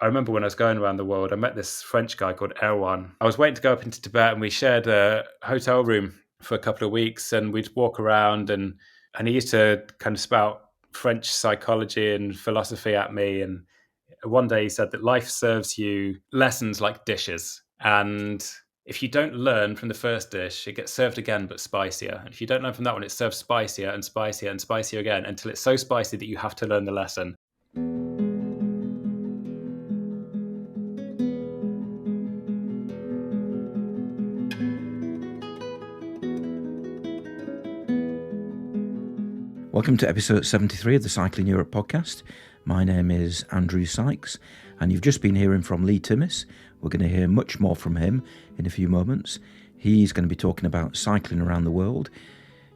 I remember when I was going around the world, I met this French guy called Erwan. I was waiting to go up into Tibet, and we shared a hotel room for a couple of weeks, and we'd walk around, and he used to kind of spout French psychology and philosophy at me. And one day he said that life serves you lessons like dishes, and if you don't learn from the first dish, it gets served again, but spicier. And if you don't learn from that one, it's served spicier and spicier and spicier again until it's so spicy that you have to learn the lesson. Welcome to episode 73 of the Cycling Europe podcast. My name is Andrew Sykes, and you've just been hearing from Leigh Timmis. We're going to hear much more from him in a few moments. He's going to be talking about cycling around the world.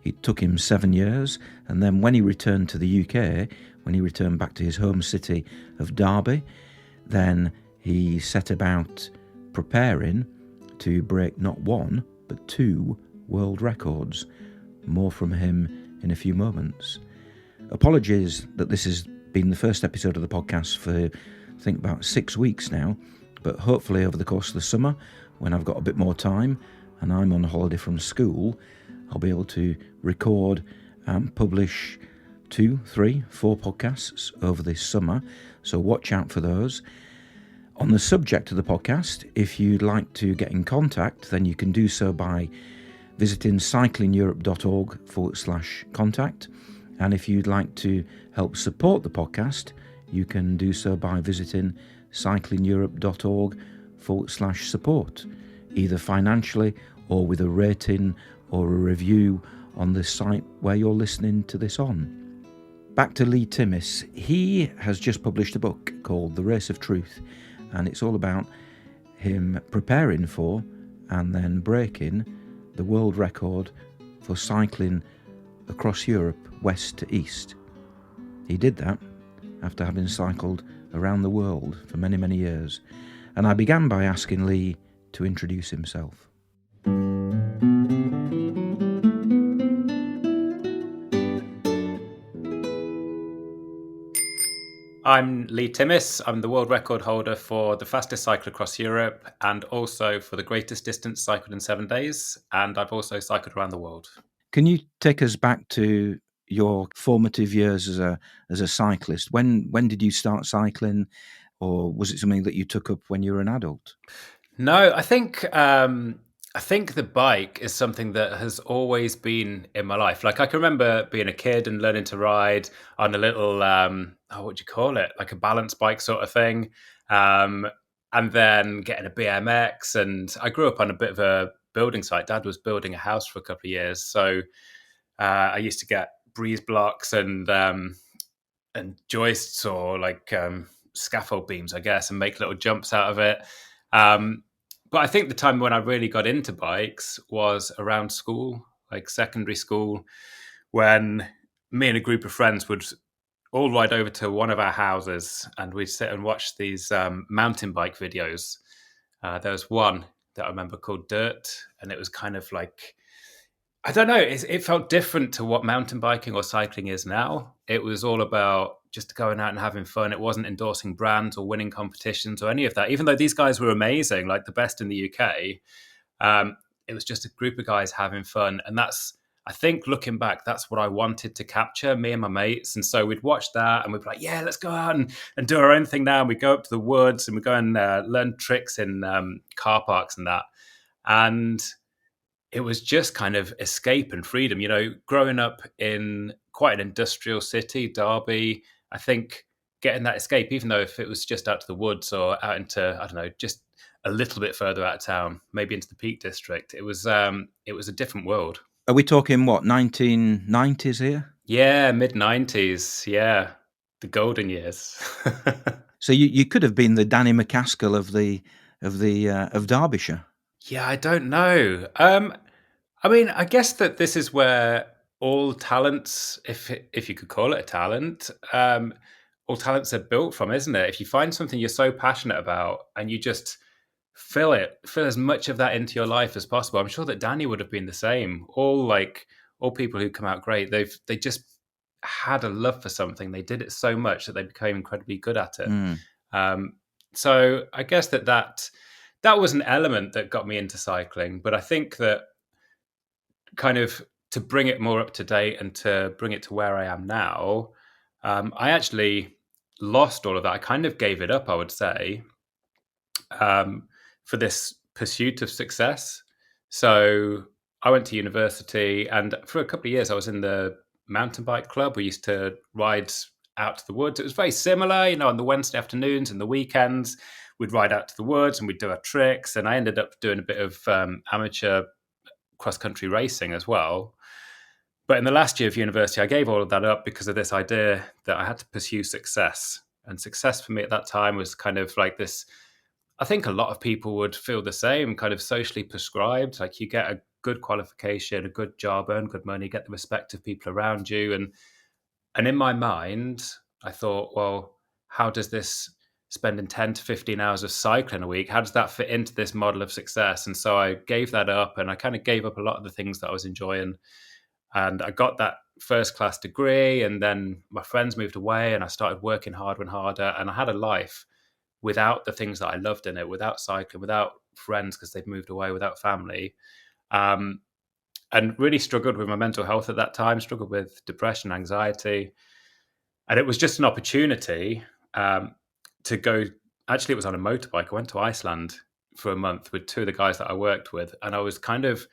It took him 7 years, and then when he returned to the UK, when he returned back to his home city of Derby, then he set about preparing to break not one, but 2 world records. More from him in a few moments. Apologies that this has been the first episode of the podcast for, I think, about 6 weeks now, but hopefully over the course of the summer, when I've got a bit more time and I'm on holiday from school, I'll be able to record and publish 2, 3, 4 podcasts over this summer, so watch out for those. On the subject of the podcast, if you'd like to get in contact, then you can do so by visiting cyclingeurope.org/contact. And if you'd like to help support the podcast, you can do so by visiting cyclingeurope.org/support, either financially or with a rating or a review on the site where you're listening to this on. Back to Leigh Timmis. He has just published a book called The Race of Truth, and it's all about him preparing for and then breaking the world record for cycling across Europe, west to east. He did that after having cycled around the world for many, many years. And I began by asking Leigh to introduce himself. I'm Leigh Timmis. I'm the world record holder for the fastest cycle across Europe and also for the greatest distance cycled in 7 days. And I've also cycled around the world. Can you take us back to your formative years as a cyclist? When did you start cycling, or was it something that you took up when you were an adult? No, I think the bike is something that has always been in my life. Like I can remember being a kid and learning to ride on a little what do you call it? Like a balance bike sort of thing. And then getting a BMX, and I grew up on a bit of a building site. Dad was building a house for a couple of years, so I used to get breeze blocks and joists or like scaffold beams, I guess, and make little jumps out of it. But I think the time when I really got into bikes was around school, like secondary school, when me and a group of friends would all ride over to one of our houses and we'd sit and watch these mountain bike videos. There was one that I remember called Dirt, and it was kind of like, I don't know, it felt different to what mountain biking or cycling is now. It was all about just going out and having fun. It wasn't endorsing brands or winning competitions or any of that. Even though these guys were amazing, like the best in the UK, it was just a group of guys having fun. And that's, I think looking back, that's what I wanted to capture, me and my mates. And so we'd watch that and we'd be like, yeah, let's go out and do our own thing now. And we'd go up to the woods and we'd go and learn tricks in car parks and that. And it was just kind of escape and freedom. You know, growing up in quite an industrial city, Derby, I think getting that escape, even though if it was just out to the woods or out into, I don't know, just a little bit further out of town, maybe into the Peak District, it was a different world. Are we talking, 1990s here? Yeah, mid-90s, yeah. The golden years. So you could have been the Danny McCaskill of Derbyshire. Yeah, I don't know. I mean, I guess that this is where all talents, if you could call it a talent, all talents are built from, isn't it? If you find something you're so passionate about and you just fill as much of that into your life as possible. I'm sure that Danny would have been the same. All people who come out great, they just had a love for something. They did it so much that they became incredibly good at it. So I guess that was an element that got me into cycling. But I think that kind of to bring it more up to date and to bring it to where I am now, I actually lost all of that. I kind of gave it up, I would say, for this pursuit of success. So I went to university, and for a couple of years, I was in the mountain bike club. We used to ride out to the woods. It was very similar, on the Wednesday afternoons and the weekends. We'd ride out to the woods and we'd do our tricks. And I ended up doing a bit of amateur cross country racing as well. But in the last year of university, I gave all of that up because of this idea that I had to pursue success. And success for me at that time was kind of like this. I think a lot of people would feel the same, kind of socially prescribed. Like you get a good qualification, a good job, earn good money, get the respect of people around you. And in my mind, I thought, well, how does this spending 10 to 15 hours of cycling a week, how does that fit into this model of success? And so I gave that up, and I kind of gave up a lot of the things that I was enjoying. And I got that first class degree, and then my friends moved away, and I started working harder and harder. And I had a life without the things that I loved in it, without cycling, without friends because they'd moved away, without family. Um, and really struggled with my mental health at that time, struggled with depression, anxiety. And it was just an opportunity to go. Actually, it was on a motorbike. I went to Iceland for a month with two of the guys that I worked with. And I was kind of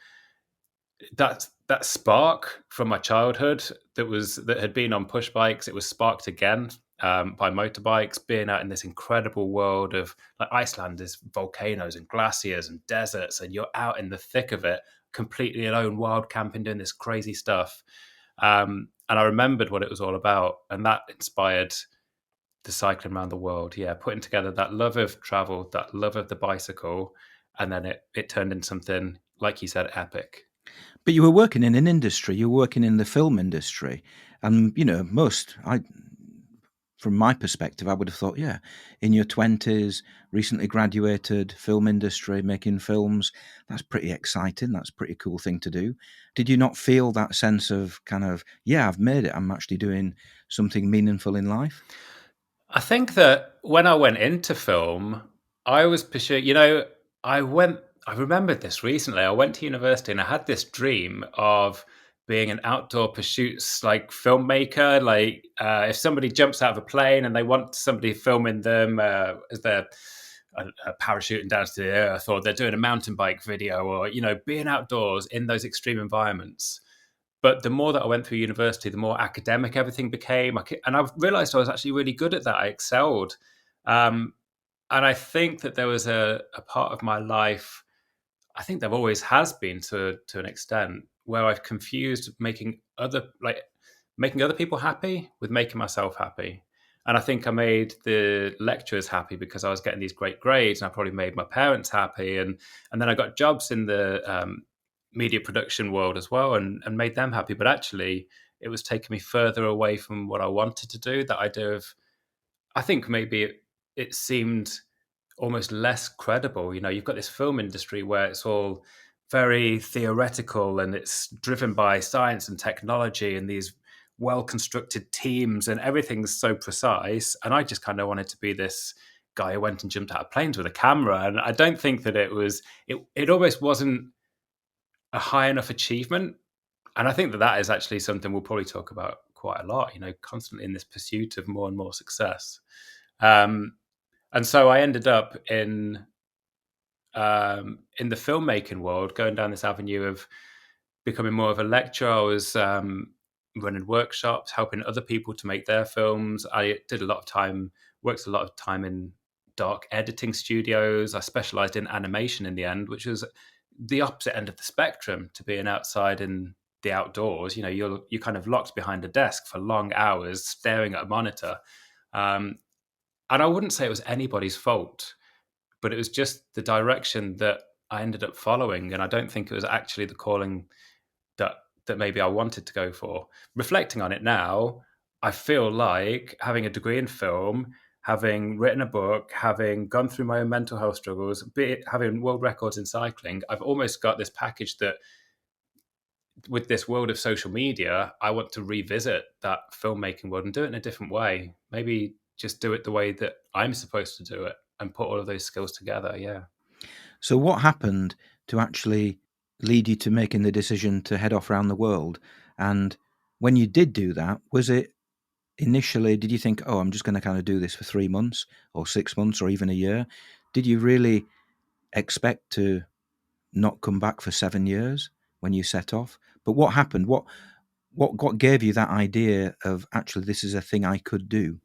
that spark from my childhood that had been on push bikes. It was sparked again by motorbikes, being out in this incredible world of like Iceland is volcanoes and glaciers and deserts, and you're out in the thick of it, completely alone, wild camping, doing this crazy stuff. And I remembered what it was all about, and that inspired the cycling around the world. Yeah, putting together that love of travel, that love of the bicycle, and then it turned into something, like you said, epic. But you were working in an industry, you were working in the film industry. And, from my perspective, I would have thought, yeah, in your 20s, recently graduated, film industry, making films, that's pretty exciting. That's a pretty cool thing to do. Did you not feel that sense of kind of, yeah, I've made it, I'm actually doing something meaningful in life? I think that when I went into film, I was pursuing, I went, I remembered this recently. I went to university and I had this dream of being an outdoor pursuits like filmmaker. Like if somebody jumps out of a plane and they want somebody filming them as they're parachuting down to the earth, or they're doing a mountain bike video, or, being outdoors in those extreme environments. But the more that I went through university, the more academic everything became. And I realized I was actually really good at that. I excelled. Um, and I think that there was a part of my life, I think there always has been to an extent, where I've confused making other people happy with making myself happy. And I think I made the lecturers happy because I was getting these great grades, and I probably made my parents happy. And then I got jobs in the media production world as well, and made them happy. But actually, it was taking me further away from what I wanted to do. That idea of, I think maybe it seemed almost less credible. You've got this film industry where it's all very theoretical and it's driven by science and technology and these well constructed teams, and everything's so precise. And I just kind of wanted to be this guy who went and jumped out of planes with a camera. And I don't think that it almost wasn't a high enough achievement. And I think that is actually something we'll probably talk about quite a lot, constantly in this pursuit of more and more success. Um, and so I ended up in the filmmaking world, going down this avenue of becoming more of a lecturer. I was running workshops, helping other people to make their films. I did worked a lot of time in dark editing studios. I specialized in animation in the end, which was the opposite end of the spectrum to being outside in the outdoors. You're kind of locked behind a desk for long hours, staring at a monitor. And I wouldn't say it was anybody's fault, but it was just the direction that I ended up following. And I don't think it was actually the calling that maybe I wanted to go for. Reflecting on it now, I feel like having a degree in film, having written a book, having gone through my own mental health struggles, having world records in cycling, I've almost got this package that, with this world of social media, I want to revisit that filmmaking world and do it in a different way. Maybe just do it the way that I'm supposed to do it. put all of those skills together. Yeah. So, what happened to actually lead you to making the decision to head off around the world? And when you did do that, was it initially, did you think, oh, I'm just going to kind of do this for 3 months or 6 months or even a year? Did you really expect to not come back for 7 years when you set off? But what happened? What gave you that idea of actually this is a thing I could do?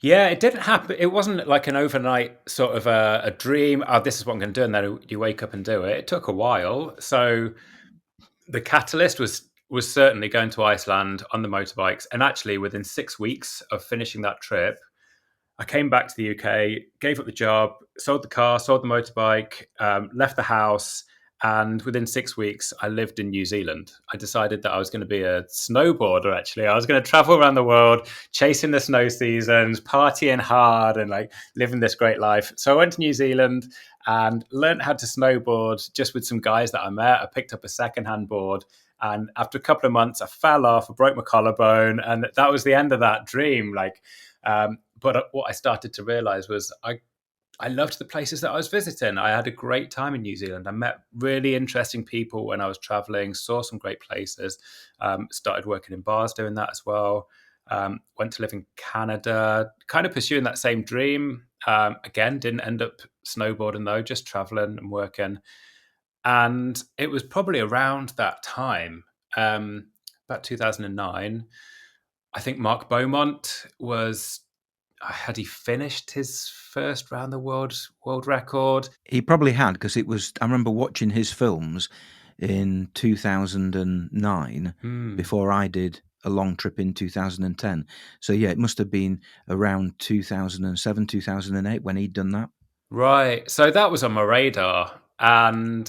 Yeah, it didn't happen. It wasn't like an overnight sort of a dream. Oh, this is what I'm going to do, and then you wake up and do it. It took a while. So the catalyst was certainly going to Iceland on the motorbikes, and actually within 6 weeks of finishing that trip, I came back to the UK, gave up the job, sold the car, sold the motorbike, left the house, and within 6 weeks, I lived in New Zealand. I decided that I was going to be a snowboarder, actually. I was going to travel around the world, chasing the snow seasons, partying hard, and like living this great life. So I went to New Zealand and learned how to snowboard just with some guys that I met. I picked up a secondhand board. And after a couple of months, I fell off, I broke my collarbone, and that was the end of that dream. But what I started to realize was I loved the places that I was visiting. I had a great time in New Zealand. I met really interesting people when I was traveling, saw some great places, started working in bars doing that as well. Went to live in Canada, kind of pursuing that same dream. Again, didn't end up snowboarding though, just traveling and working. And it was probably around that time, about 2009. I think Mark Beaumont was had he finished his first round the world record? He probably had, because it was, I remember watching his films in 2009 Hmm. before I did a long trip in 2010. So yeah, it must have been around 2007, 2008 when he'd done that. Right. So that was on my radar, and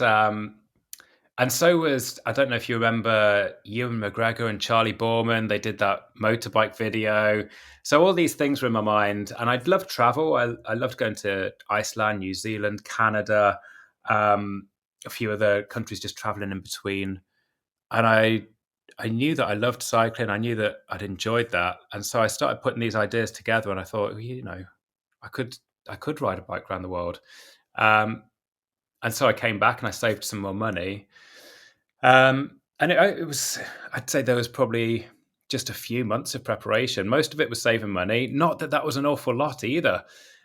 so was, I don't know if you remember, Ewan McGregor and Charlie Borman. They did that motorbike video. So all these things were in my mind, and I'd love travel. I loved going to Iceland, New Zealand, Canada, a few other countries, just traveling in between. And I knew that I loved cycling. I knew that I'd enjoyed that, and so I started putting these ideas together. And I thought, well, I could I could ride a bike around the world. Um, and so I came back and I saved some more money. And it was, I'd say there was probably just a few months of preparation. Most of it was saving money. Not that that was an awful lot either.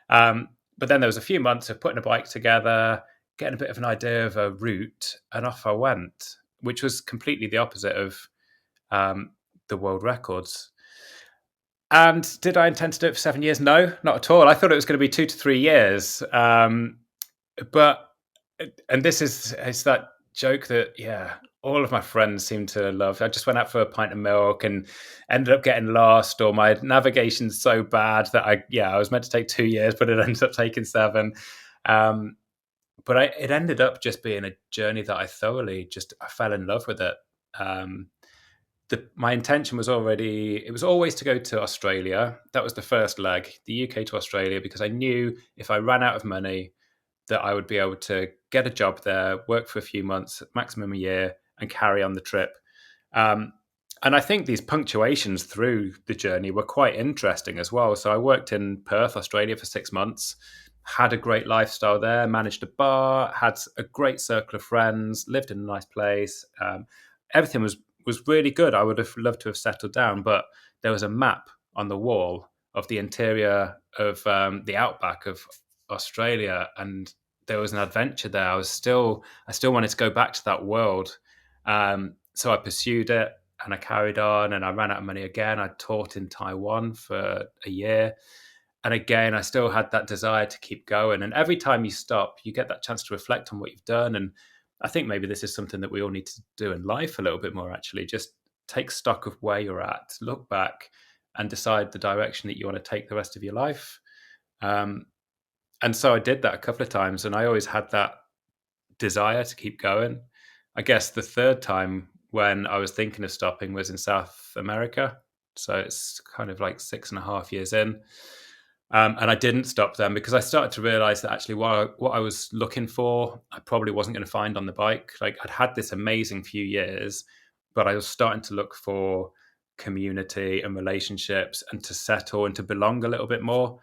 Um, but then there was a few months of putting a bike together, getting a bit of an idea of a route, and off I went, which was completely the opposite of um, the world records. And did I intend to do it for 7 years? No, not at all. I thought it was going to be 2 to 3 years. But and this is it's that joke that all of my friends seem to love. I just went out for a pint of milk and ended up getting lost, or my navigation's so bad that I was meant to take 2 years, but it ended up taking seven. Um, but it ended up just being a journey that I fell in love with it. Um, my intention was it was always to go to Australia. That was the first leg, the UK to Australia, because I knew if I ran out of money that I would be able to get a job there, work for a few months, maximum a year, and carry on the trip. Um, and I think these punctuations through the journey were quite interesting as well. So I worked in Perth, Australia for 6 months, had a great lifestyle there, managed a bar, had a great circle of friends, lived in a nice place. Everything was really good. I would have loved to have settled down, but there was a map on the wall of the interior of the outback of Australia, and there was an adventure there. I still wanted to go back to that world. So I pursued it and I carried on, and I ran out of money again. I taught in Taiwan for a year. And again, I still had that desire to keep going. And every time you stop, you get that chance to reflect on what you've done. And I think maybe this is something that we all need to do in life a little bit more, actually. Just take stock of where you're at, look back, and decide the direction that you want to take the rest of your life. Um, and so I did that a couple of times, and I always had that desire to keep going. I guess the third time when I was thinking of stopping was in South America. So it's kind of like 6.5 years in. And I didn't stop then because I started to realize that actually what I was looking for, I probably wasn't going to find on the bike. Like I'd had this amazing few years, but I was starting to look for community and relationships and to settle and to belong a little bit more.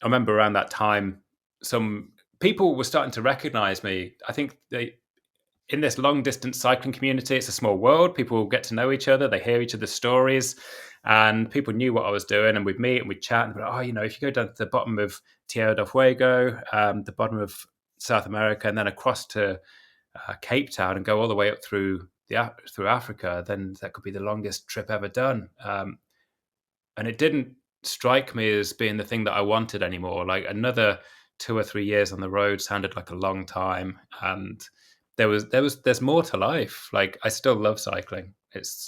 I remember around that time, some people were starting to recognize me. I think in this long distance cycling community, it's a small world. People get to know each other, they hear each other's stories, and people knew what I was doing. And we'd meet and we'd chat and be like, oh, if you go down to the bottom of Tierra del Fuego, the bottom of South America, and then across to Cape Town and go all the way up through Africa, then that could be the longest trip ever done. And it didn't strike me as being the thing that I wanted anymore. Like another 2 or 3 years on the road sounded like a long time, and there's more to life. Like I still love cycling.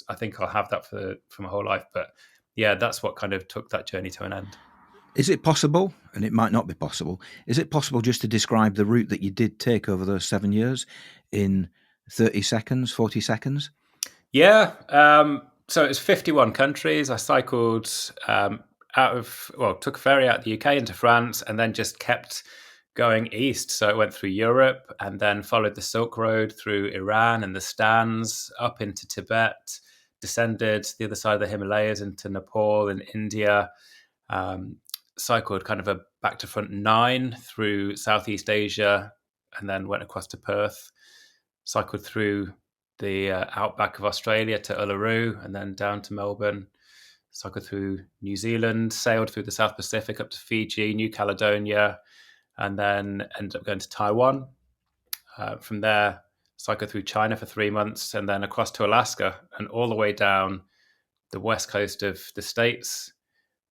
I think I'll have that for my whole life. But yeah, that's what kind of took that journey to an end. Is it possible, and it might not be possible, is it possible just to describe the route that you did take over those 7 years in 30 seconds, 40 seconds? Yeah. So it was 51 countries. I cycled took a ferry out of the UK into France and then just kept going east. So it went through Europe and then followed the Silk Road through Iran and the Stans up into Tibet, descended the other side of the Himalayas into Nepal and India. Um, Cycled kind of a back to front 9 through Southeast Asia and then went across to Perth. Cycled through the outback of Australia to Uluru and then down to Melbourne. Cycled through New Zealand, sailed through the South Pacific up to Fiji, New Caledonia, and then ended up going to Taiwan. From there, cycled through China for 3 months and then across to Alaska and all the way down the west coast of the States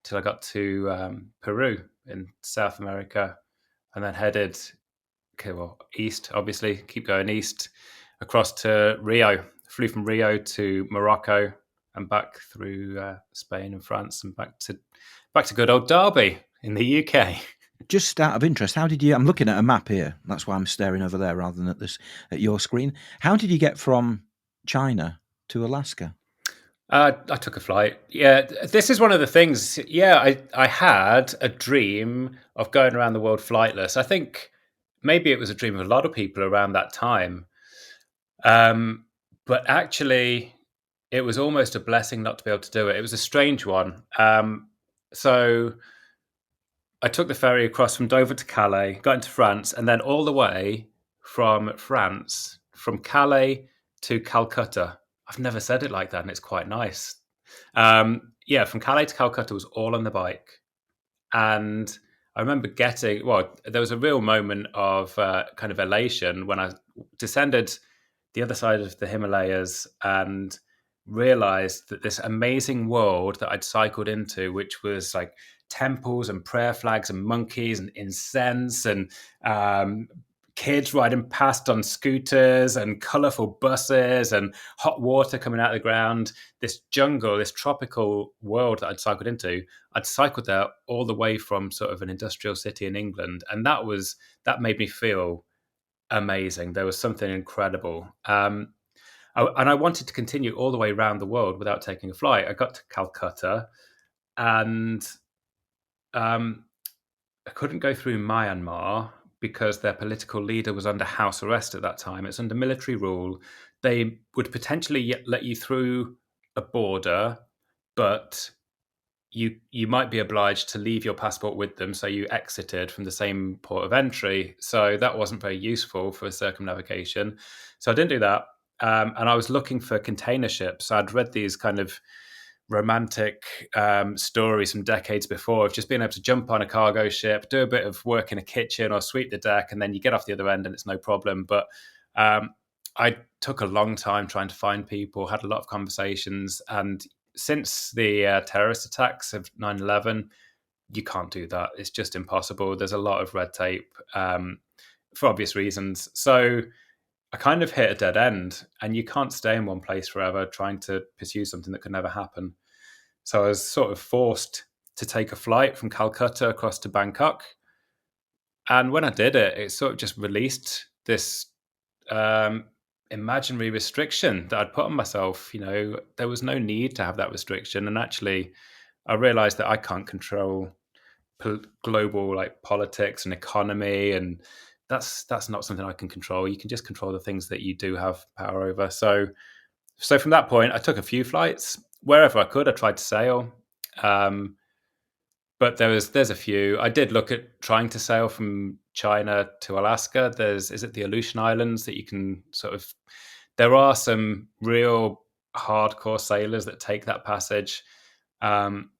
till I got to Peru in South America and then headed east, obviously, keep going east across to Rio. Flew from Rio to Morocco and back through Spain and France and back to good old Derby in the UK. Just out of interest, how did you? I'm looking at a map here. That's why I'm staring over there rather than at your screen. How did you get from China to Alaska? I took a flight. Yeah, this is one of the things. Yeah, I had a dream of going around the world flightless. I think maybe it was a dream of a lot of people around that time. Um, but actually, it was almost a blessing not to be able to do it. It was a strange one. So I took the ferry across from Dover to Calais, got into France, and then all the way from France, from Calais to Calcutta. I've never said it like that, and it's quite nice. Yeah, from Calais to Calcutta was all on the bike. And I remember there was a real moment of kind of elation when I descended the other side of the Himalayas and realized that this amazing world that I'd cycled into, which was like temples and prayer flags and monkeys and incense and kids riding past on scooters and colorful buses and hot water coming out of the ground, this jungle, this tropical world that I'd cycled into, I'd cycled there all the way from sort of an industrial city in England. And that made me feel amazing. There was something incredible. And I wanted to continue all the way around the world without taking a flight. I got to Calcutta and I couldn't go through Myanmar because their political leader was under house arrest at that time. It's under military rule. They would potentially let you through a border, but you might be obliged to leave your passport with them, so you exited from the same port of entry. So that wasn't very useful for circumnavigation. So I didn't do that. And I was looking for container ships. I'd read these kind of romantic stories from decades before of just being able to jump on a cargo ship, do a bit of work in a kitchen or sweep the deck, and then you get off the other end and it's no problem. But I took a long time trying to find people, had a lot of conversations. And since the terrorist attacks of 9/11, you can't do that. It's just impossible. There's a lot of red tape for obvious reasons. So I kind of hit a dead end, and you can't stay in one place forever trying to pursue something that could never happen. So I was sort of forced to take a flight from Calcutta across to Bangkok. And when I did it, it sort of just released this imaginary restriction that I'd put on myself. There was no need to have that restriction. And actually, I realized that I can't control global politics and economy, and that's not something I can control. You can just control the things that you do have power over. So from that point, I took a few flights wherever I could. I tried to sail. but there's a few. I did look at trying to sail from China to Alaska. There's is it the Aleutian Islands that you can sort of. There are some real hardcore sailors that take that passage, um,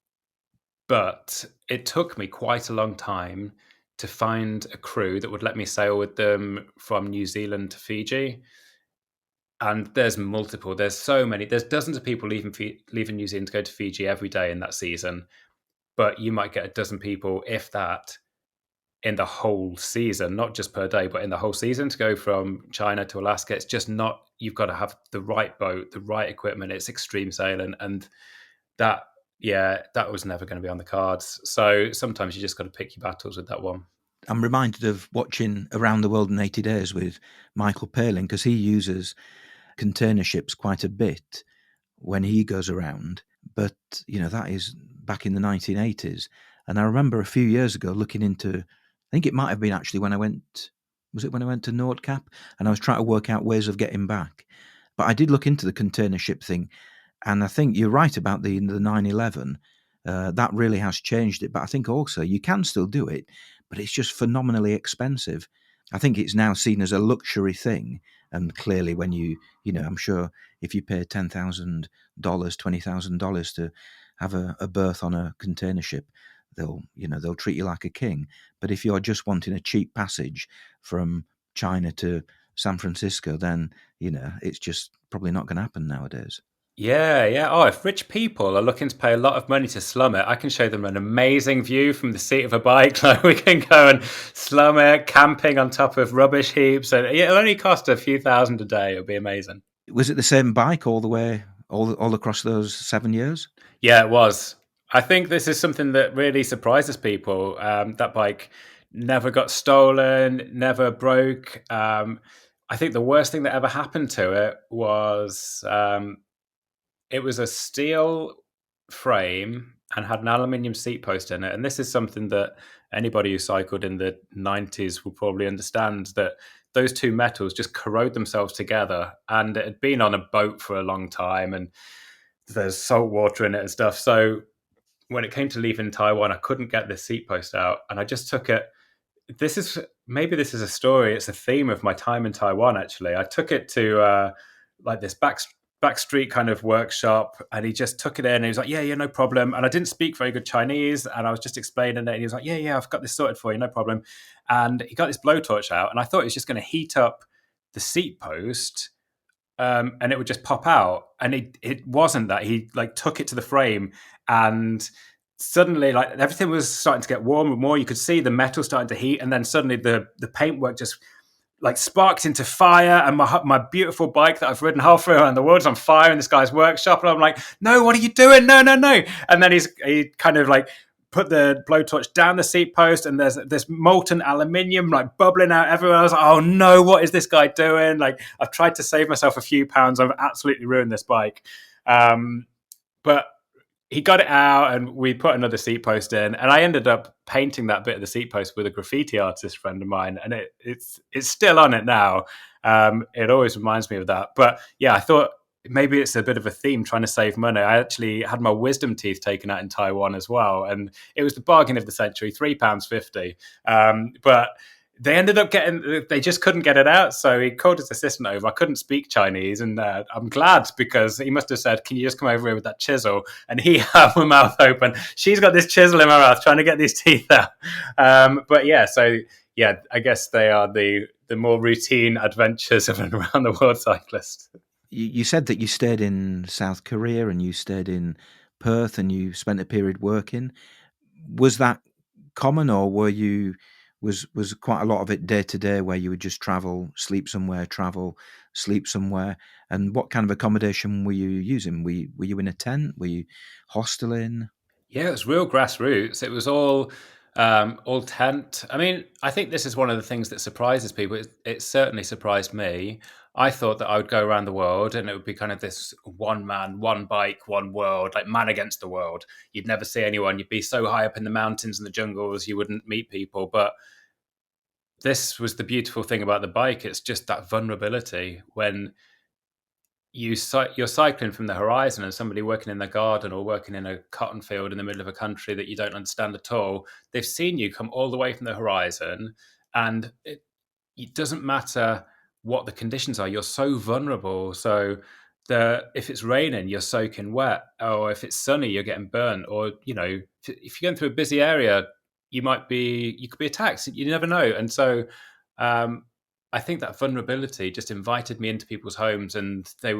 but it took me quite a long time to find a crew that would let me sail with them from New Zealand to Fiji. And there's multiple. There's so many. There's dozens of people leaving New Zealand to go to Fiji every day in that season. But you might get a dozen people, if that, in the whole season, not just per day, but in the whole season to go from China to Alaska. It's just not, you've got to have the right boat, the right equipment. It's extreme sailing. And that, yeah, that was never going to be on the cards. So sometimes you just got to pick your battles with that one. I'm reminded of watching Around the World in 80 Days with Michael Palin, because he uses container ships quite a bit when he goes around. But, that is back in the 1980s. And I remember a few years ago looking into, I think it might have been actually when I went, was it when I went to Nordkap? And I was trying to work out ways of getting back. But I did look into the container ship thing. And I think you're right about the 9/11. That really has changed it. But I think also you can still do it, but it's just phenomenally expensive. I think it's now seen as a luxury thing. And clearly, when I'm sure if you pay $10,000, $20,000 to have a berth on a container ship, they'll treat you like a king. But if you're just wanting a cheap passage from China to San Francisco, then it's just probably not going to happen nowadays. Yeah, yeah. Oh, if rich people are looking to pay a lot of money to slum it, I can show them an amazing view from the seat of a bike. Like we can go and slum it, camping on top of rubbish heaps, and it'll only cost a few thousand a day. It'll be amazing. Was it the same bike all the way, all across those 7 years? Yeah, it was. I think this is something that really surprises people. That bike never got stolen, never broke. I think the worst thing that ever happened to it was a steel frame and had an aluminium seat post in it. And this is something that anybody who cycled in the 90s will probably understand, that those two metals just corrode themselves together. And it had been on a boat for a long time and there's salt water in it and stuff. So when it came to leaving Taiwan, I couldn't get this seat post out. And I just took it. This is a story. It's a theme of my time in Taiwan, actually. I took it to like this back street kind of workshop, and he just took it in and he was like, yeah, no problem. And I didn't speak very good Chinese, and I was just explaining it, and he was like, yeah, I've got this sorted for you, no problem. And he got this blowtorch out, and I thought he was just going to heat up the seat post, and it would just pop out. And it wasn't that. He like took it to the frame, and suddenly like everything was starting to get warmer and more. You could see the metal starting to heat, and then suddenly the paintwork just like sparked into fire, and my beautiful bike that I've ridden halfway around the world's on fire in this guy's workshop. And I'm like, no, what are you doing? No. And then he kind of like put the blowtorch down the seat post, and there's this molten aluminium like bubbling out everywhere. I was like, oh no, what is this guy doing? Like, I've tried to save myself a few pounds. I've absolutely ruined this bike. But he got it out, and we put another seat post in, and I ended up painting that bit of the seat post with a graffiti artist friend of mine, and it's still on it now. It always reminds me of that. But yeah, I thought maybe it's a bit of a theme, trying to save money. I actually had my wisdom teeth taken out in Taiwan as well, and it was the bargain of the century, £3.50. But they just couldn't get it out. So he called his assistant over. I couldn't speak Chinese, and I'm glad, because he must have said, can you just come over here with that chisel? And he had my mouth open. She's got this chisel in my mouth trying to get these teeth out. But yeah, so yeah, I guess they are the more routine adventures of an around the world cyclist. You said that you stayed in South Korea and you stayed in Perth and you spent a period working. Was that common, or was quite a lot of it day to day where you would just travel, sleep somewhere, travel, sleep somewhere? And what kind of accommodation were you using? Were you in a tent? Were you hosteling? Yeah, it was real grassroots. It was all tent. I mean, I think this is one of the things that surprises people. It certainly surprised me. I thought that I would go around the world and it would be kind of this one man, one bike, one world, like man against the world. You'd never see anyone. You'd be so high up in the mountains and the jungles, you wouldn't meet people. But this was the beautiful thing about the bike. It's just that vulnerability when you're cycling from the horizon, and somebody working in their garden or working in a cotton field in the middle of a country that you don't understand at all, they've seen you come all the way from the horizon, and it doesn't matter what the conditions are. You're so vulnerable. So if it's raining, you're soaking wet, or if it's sunny, you're getting burnt, or if you're going through a busy area, you could be attacked. You never know. And so um, I think that vulnerability just invited me into people's homes, and they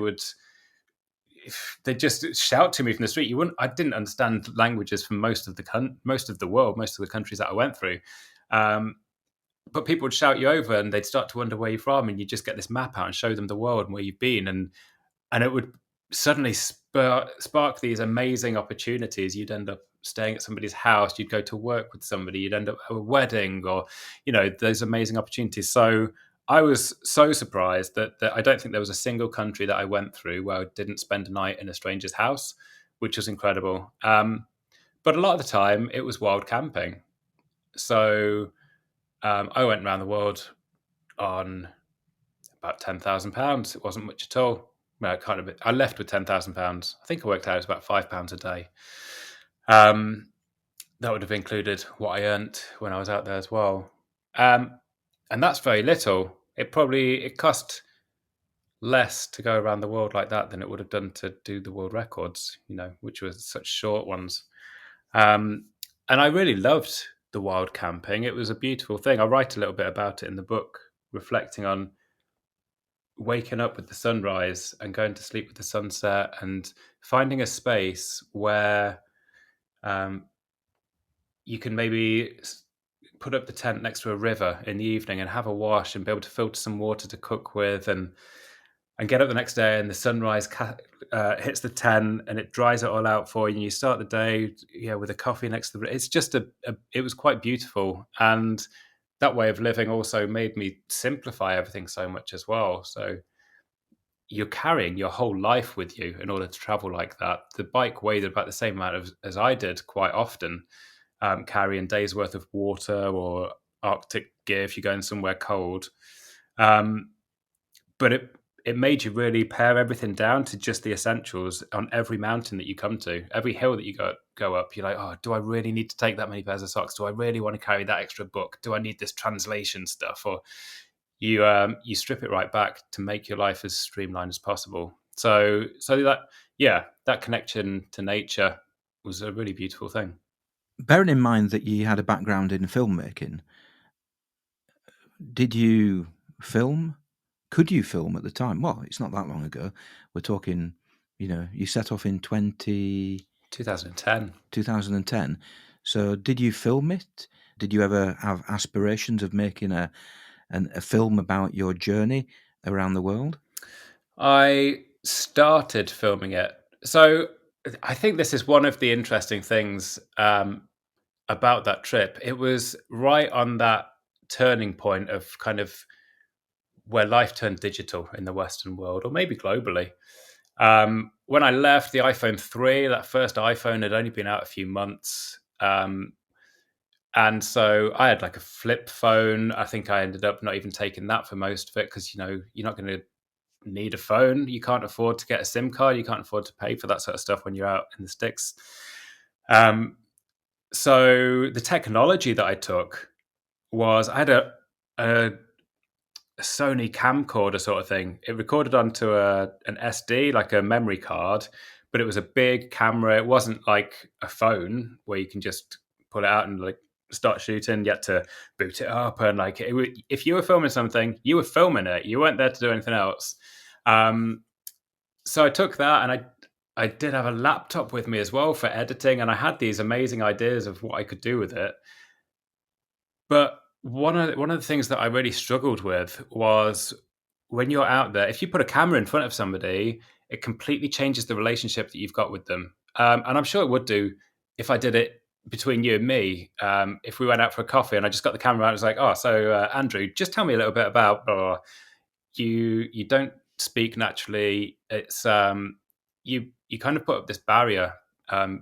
just shout to me from the street. I didn't understand languages from most of the world, most of the countries that I went through. Um, but people would shout you over, and they'd start to wonder where you're from, and you just get this map out and show them the world and where you've been, and it would suddenly spark these amazing opportunities. You'd end up staying at somebody's house, you'd go to work with somebody, you'd end up at a wedding, or those amazing opportunities. So I was so surprised that I don't think there was a single country that I went through where I didn't spend a night in a stranger's house, which was incredible. But a lot of the time it was wild camping. So I went around the world on about £10,000. It wasn't much at all. Well, I left with £10,000. I think I worked out it was about £5 a day. That would have included what I earned when I was out there as well. And that's very little. It cost less to go around the world like that than it would have done to do the world records, which were such short ones. And I really loved the wild camping. It was a beautiful thing. I write a little bit about it in the book, reflecting on waking up with the sunrise and going to sleep with the sunset, and finding a space where you can maybe put up the tent next to a river in the evening and have a wash and be able to filter some water to cook with, and get up the next day and the sunrise hits the tent and it dries it all out for you, and you start the day with a coffee next to the. It's just it was quite beautiful, and that way of living also made me simplify everything so much as well. So you're carrying your whole life with you in order to travel like that. The bike weighed about the same amount as I did quite often, carrying days worth of water or Arctic gear if you're going somewhere cold. But it made you really pare everything down to just the essentials on every mountain that you come to, every hill that you go up. You're like, oh, do I really need to take that many pairs of socks? Do I really want to carry that extra book? Do I need this translation stuff? Or you strip it right back to make your life as streamlined as possible. So that connection to nature was a really beautiful thing. Bearing in mind that you had a background in filmmaking, did you film? Could you film at the time? Well, it's not that long ago. We're talking, you set off in 2010. 2010. So did you film it? Did you ever have aspirations of making a film about your journey around the world? I started filming it. So I think this is one of the interesting things about that trip. It was right on that turning point of kind of where life turned digital in the Western world, or maybe globally. When I left, the iPhone 3, that first iPhone, had only been out a few months. And so I had like a flip phone. I think I ended up not even taking that for most of it because, you're not going to need a phone. You can't afford to get a SIM card. You can't afford to pay for that sort of stuff when you're out in the sticks. So the technology that I took was I had a Sony camcorder sort of thing. It recorded onto an SD, like a memory card, but it was a big camera. It wasn't like a phone where you can just pull it out and like start shooting. You had to boot it up, and like if you were filming something, you were filming it. You weren't there to do anything else. So I took that, and I did have a laptop with me as well for editing, and I had these amazing ideas of what I could do with it. But one of the things that I really struggled with was when you're out there, if you put a camera in front of somebody, it completely changes the relationship that you've got with them. And I'm sure it would do if I did it between you and me. If we went out for a coffee and I just got the camera out, I was like, oh, so Andrew, just tell me a little bit about blah, blah, blah. You don't speak naturally. It's you kind of put up this barrier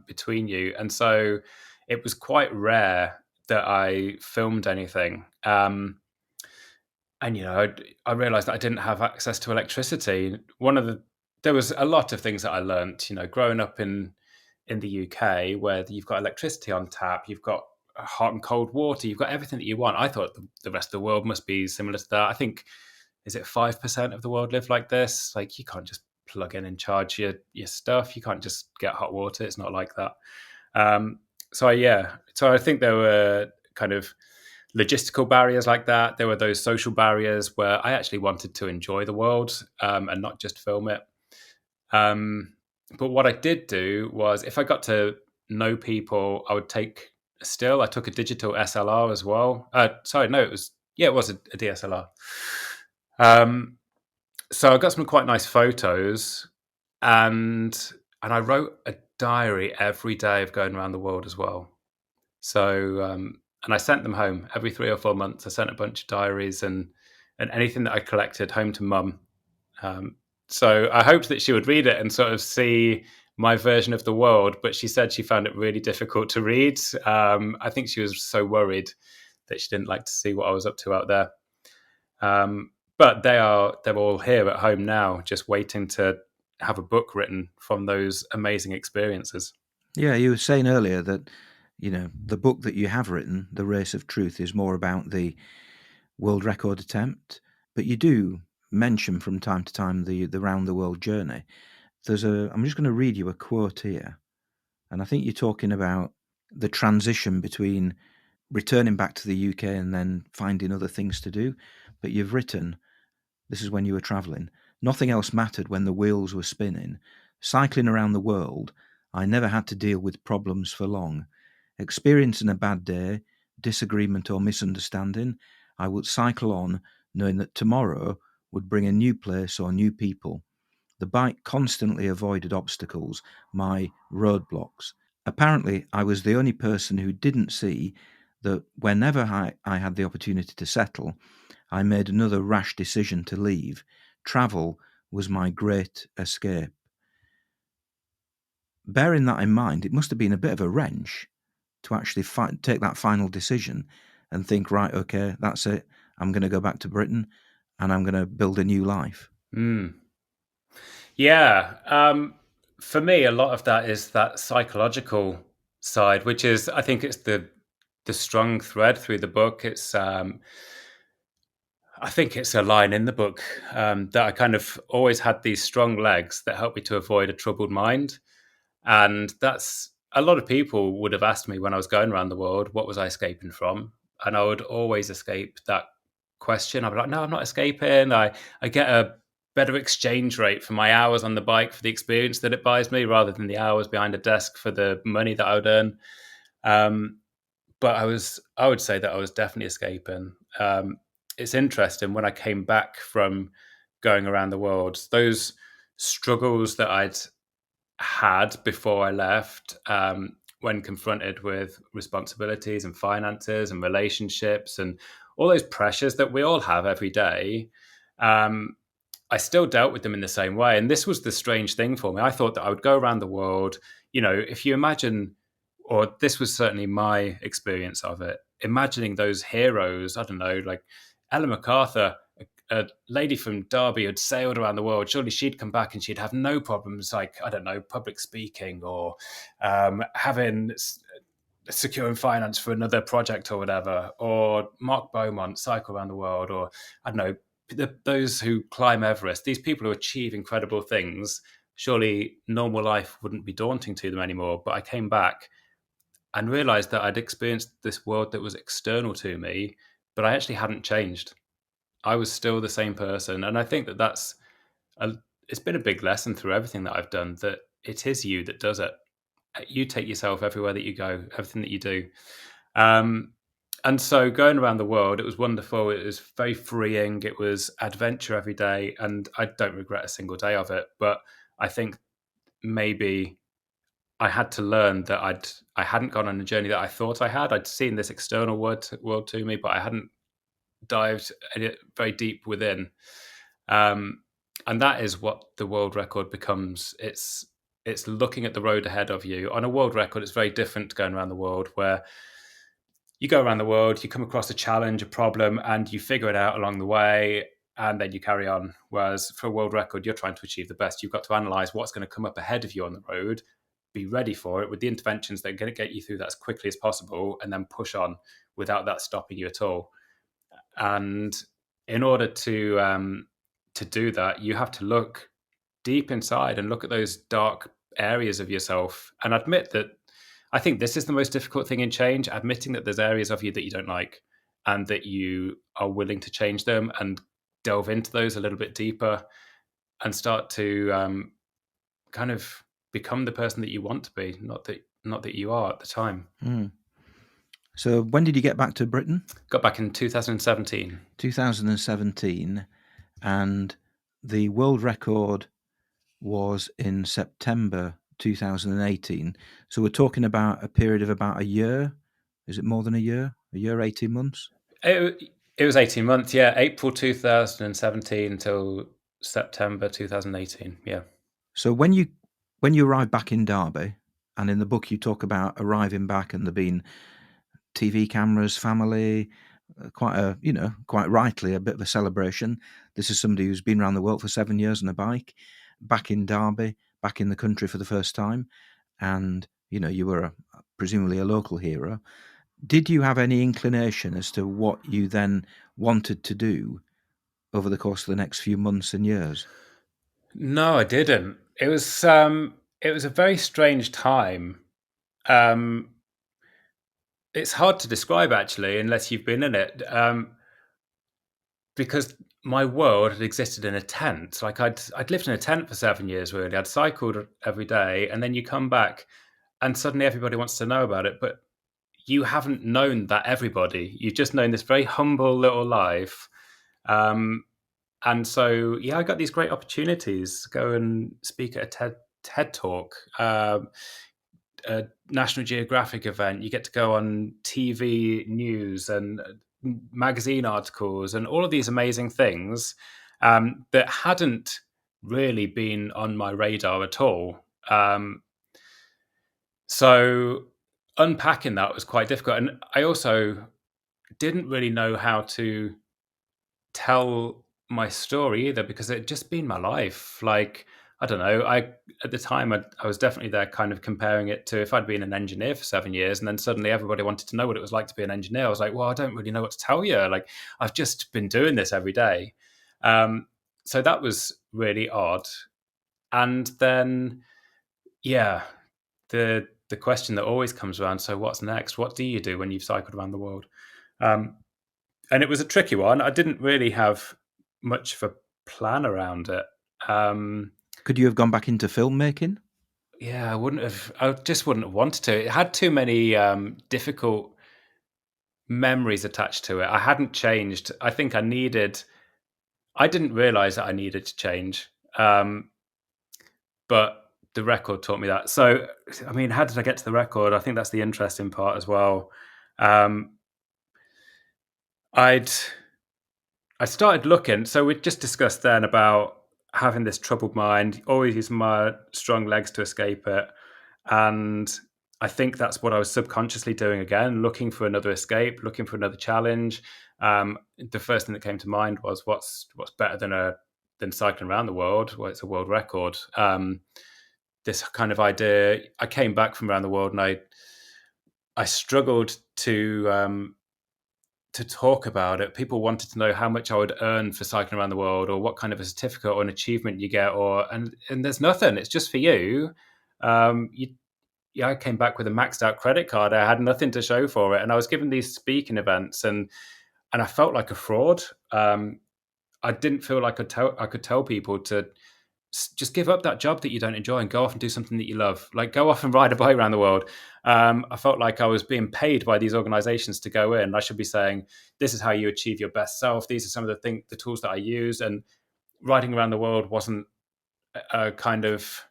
between you, and so it was quite rare that I filmed anything. And I realized that I didn't have access to electricity. One of the there was a lot of things that I learnt, growing up in the UK, where you've got electricity on tap, you've got hot and cold water, you've got everything that you want. I thought the rest of the world must be similar to that. I think, is it 5% of the world live like this? Like, you can't just plug in and charge your stuff. You can't just get hot water. It's not like that. Um, so I think there were kind of logistical barriers like that. There were those social barriers where I actually wanted to enjoy the world, and not just film it. Um, but what I did do was, if I got to know people, I would take a still. I took a digital SLR as well. Sorry, no, it was a DSLR. Um, so I got some quite nice photos, and I wrote a diary every day of going around the world as well. So and I sent them home every 3 or 4 months. I sent a bunch of diaries and anything that I collected home to mum. Um, so I hoped that she would read it and sort of see my version of the world, but she said she found it really difficult to read. I think she was so worried that she didn't like to see what I was up to out there. But they're all here at home now, just waiting to have a book written from those amazing experiences. Yeah, you were saying earlier that, the book that you have written, The Race of Truth, is more about the world record attempt, but you do mention from time to time the round the world journey. I'm just going to read you a quote here, and I think you're talking about the transition between returning back to the UK and then finding other things to do. But you've written, this is when you were travelling, nothing else mattered when the wheels were spinning. Cycling around the world, I never had to deal with problems for long. Experiencing a bad day, disagreement or misunderstanding, I would cycle on knowing that tomorrow would bring a new place or new people. The bike constantly avoided obstacles, my roadblocks. Apparently, I was the only person who didn't see that whenever I had the opportunity to settle, I made another rash decision to leave. Travel was my great escape. Bearing that in mind, it must have been a bit of a wrench to actually take that final decision and think, right, okay, that's it. I'm going to go back to Britain and I'm going to build a new life. Mm. Yeah. For me, a lot of that is that psychological side, which is, I think, it's the strong thread through the book. I think it's a line in the book, that I kind of always had these strong legs that helped me to avoid a troubled mind. And that's, a lot of people would have asked me when I was going around the world, what was I escaping from? And I would always escape that question. I'd be like, no, I'm not escaping. I get a better exchange rate for my hours on the bike for the experience that it buys me, rather than the hours behind a desk for the money that I would earn. Um, but I would say that I was definitely escaping. It's interesting, when I came back from going around the world, those struggles that I'd had before I left, when confronted with responsibilities and finances and relationships and all those pressures that we all have every day, um, I still dealt with them in the same way. And this was the strange thing for me. I thought that I would go around the world. If you imagine, or this was certainly my experience of it, imagining those heroes, I don't know, like Ellen MacArthur, a lady from Derby who'd sailed around the world. Surely she'd come back and she'd have no problems, like, I don't know, public speaking, or having securing finance for another project or whatever. Or Mark Beaumont, cycle around the world. Or I don't know, those who climb Everest. These people who achieve incredible things. Surely normal life wouldn't be daunting to them anymore. But I came back and realized that I'd experienced this world that was external to me, but I actually hadn't changed. I was still the same person. And I think that a, it's been a big lesson through everything that I've done, that it is you that does it. You take yourself everywhere that you go, everything that you do. Um, and so going around the world, it was wonderful. It was very freeing. It was adventure every day. And I don't regret a single day of it. But I think maybe I had to learn that I hadn't gone on a journey that I thought I had. I'd seen this external world to me, but I hadn't dived very deep within. Um, and that is what the world record becomes. It's looking at the road ahead of you. On a world record, it's very different to going around the world, where you go around the world, you come across a challenge, a problem, and you figure it out along the way. and then you carry on. Whereas for a world record, you're trying to achieve the best. You've got to analyze what's going to come up ahead of you on the road, be ready for it with the interventions that are going to get you through that as quickly as possible, and then push on without that stopping you at all. And in order to do that, you have to look deep inside and look at those dark areas of yourself and admit that. I think this is the most difficult thing in change, admitting that there's areas of you that you don't like and that you are willing to change them and delve into those a little bit deeper and start to kind of become the person that you want to be, not that you are at the time. So when did you get back to Britain? Got back in 2017. 2017, and the world record was in September 2018. So we're talking about a period of about a year. Is it more than a year? A year, 18 months? It was 18 months, yeah. April 2017 until September 2018, yeah. So when you arrived back in Derby, and in the book you talk about arriving back and there being TV cameras, family, quite rightly, a bit of a celebration. This is somebody who's been around the world for 7 years on a bike, back in Derby, back in the country for the first time, and you were presumably a local hero. Did you have any inclination as to what you then wanted to do over the course of the next few months and years? No, I didn't. It was a very strange time. It's hard to describe actually, unless you've been in it, because my world had existed in a tent. Like I'd lived in a tent for 7 years. Really, I'd cycled every day, and then you come back, and suddenly everybody wants to know about it, but you haven't known that everybody. You've just known this very humble little life. And so, yeah, I got these great opportunities to go and speak at a TED Talk, a National Geographic event. You get to go on TV news and magazine articles and all of these amazing things that hadn't really been on my radar at all. So unpacking that was quite difficult. And I also didn't really know how to tell my story either because it had just been my life. Like, I don't know. At the time I was definitely there kind of comparing it to if I'd been an engineer for 7 years and then suddenly everybody wanted to know what it was like to be an engineer. I was like, well, I don't really know what to tell you. Like, I've just been doing this every day. So that was really odd. And then, yeah, the question that always comes around, so what's next? What do you do when you've cycled around the world? And it was a tricky one. I didn't really have much of a plan around it. Could you have gone back into filmmaking? Yeah, I just wouldn't have wanted to. It had too many difficult memories attached to it. I hadn't changed. I think I didn't realize that I needed to change. But the record taught me that. So, I mean, how did I get to the record? I think that's the interesting part as well. I started looking. So we just discussed then about having this troubled mind, always using my strong legs to escape it. And I think that's what I was subconsciously doing again, looking for another escape, looking for another challenge. The first thing that came to mind was what's better than cycling around the world? Well, it's a world record. This kind of idea. I came back from around the world and I struggled to talk about it. People wanted to know how much I would earn for cycling around the world, or what kind of a certificate or an achievement you get, and there's nothing. It's just for you. I came back with a maxed out credit card. I had nothing to show for it, and I was given these speaking events, and I felt like a fraud. I didn't feel like I could tell people to just give up that job that you don't enjoy and go off and do something that you love. Like, go off and ride a bike around the world. I felt like I was being paid by these organizations to go in. I should be saying, this is how you achieve your best self. These are some of the tools that I use. And riding around the world wasn't a kind of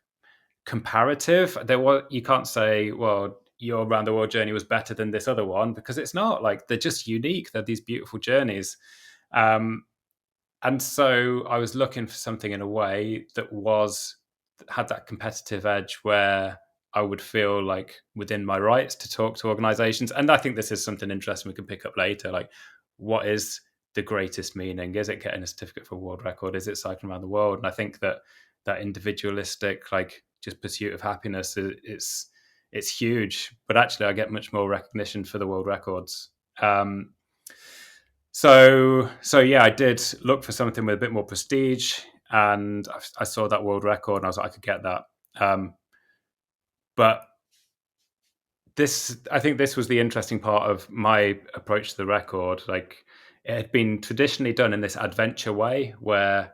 comparative. You can't say, well, your around the world journey was better than this other one, because it's not. Like, they're just unique. They're these beautiful journeys. And so I was looking for something in a way that had that competitive edge where I would feel like within my rights to talk to organizations. And I think this is something interesting we can pick up later. Like, what is the greatest meaning? Is it getting a certificate for a world record? Is it cycling around the world? And I think that individualistic, like just pursuit of happiness, it's huge. But actually, I get much more recognition for the world records. So yeah, I did look for something with a bit more prestige, and I saw that world record, and I was like, I could get that. But I think this was the interesting part of my approach to the record. Like, it had been traditionally done in this adventure way, where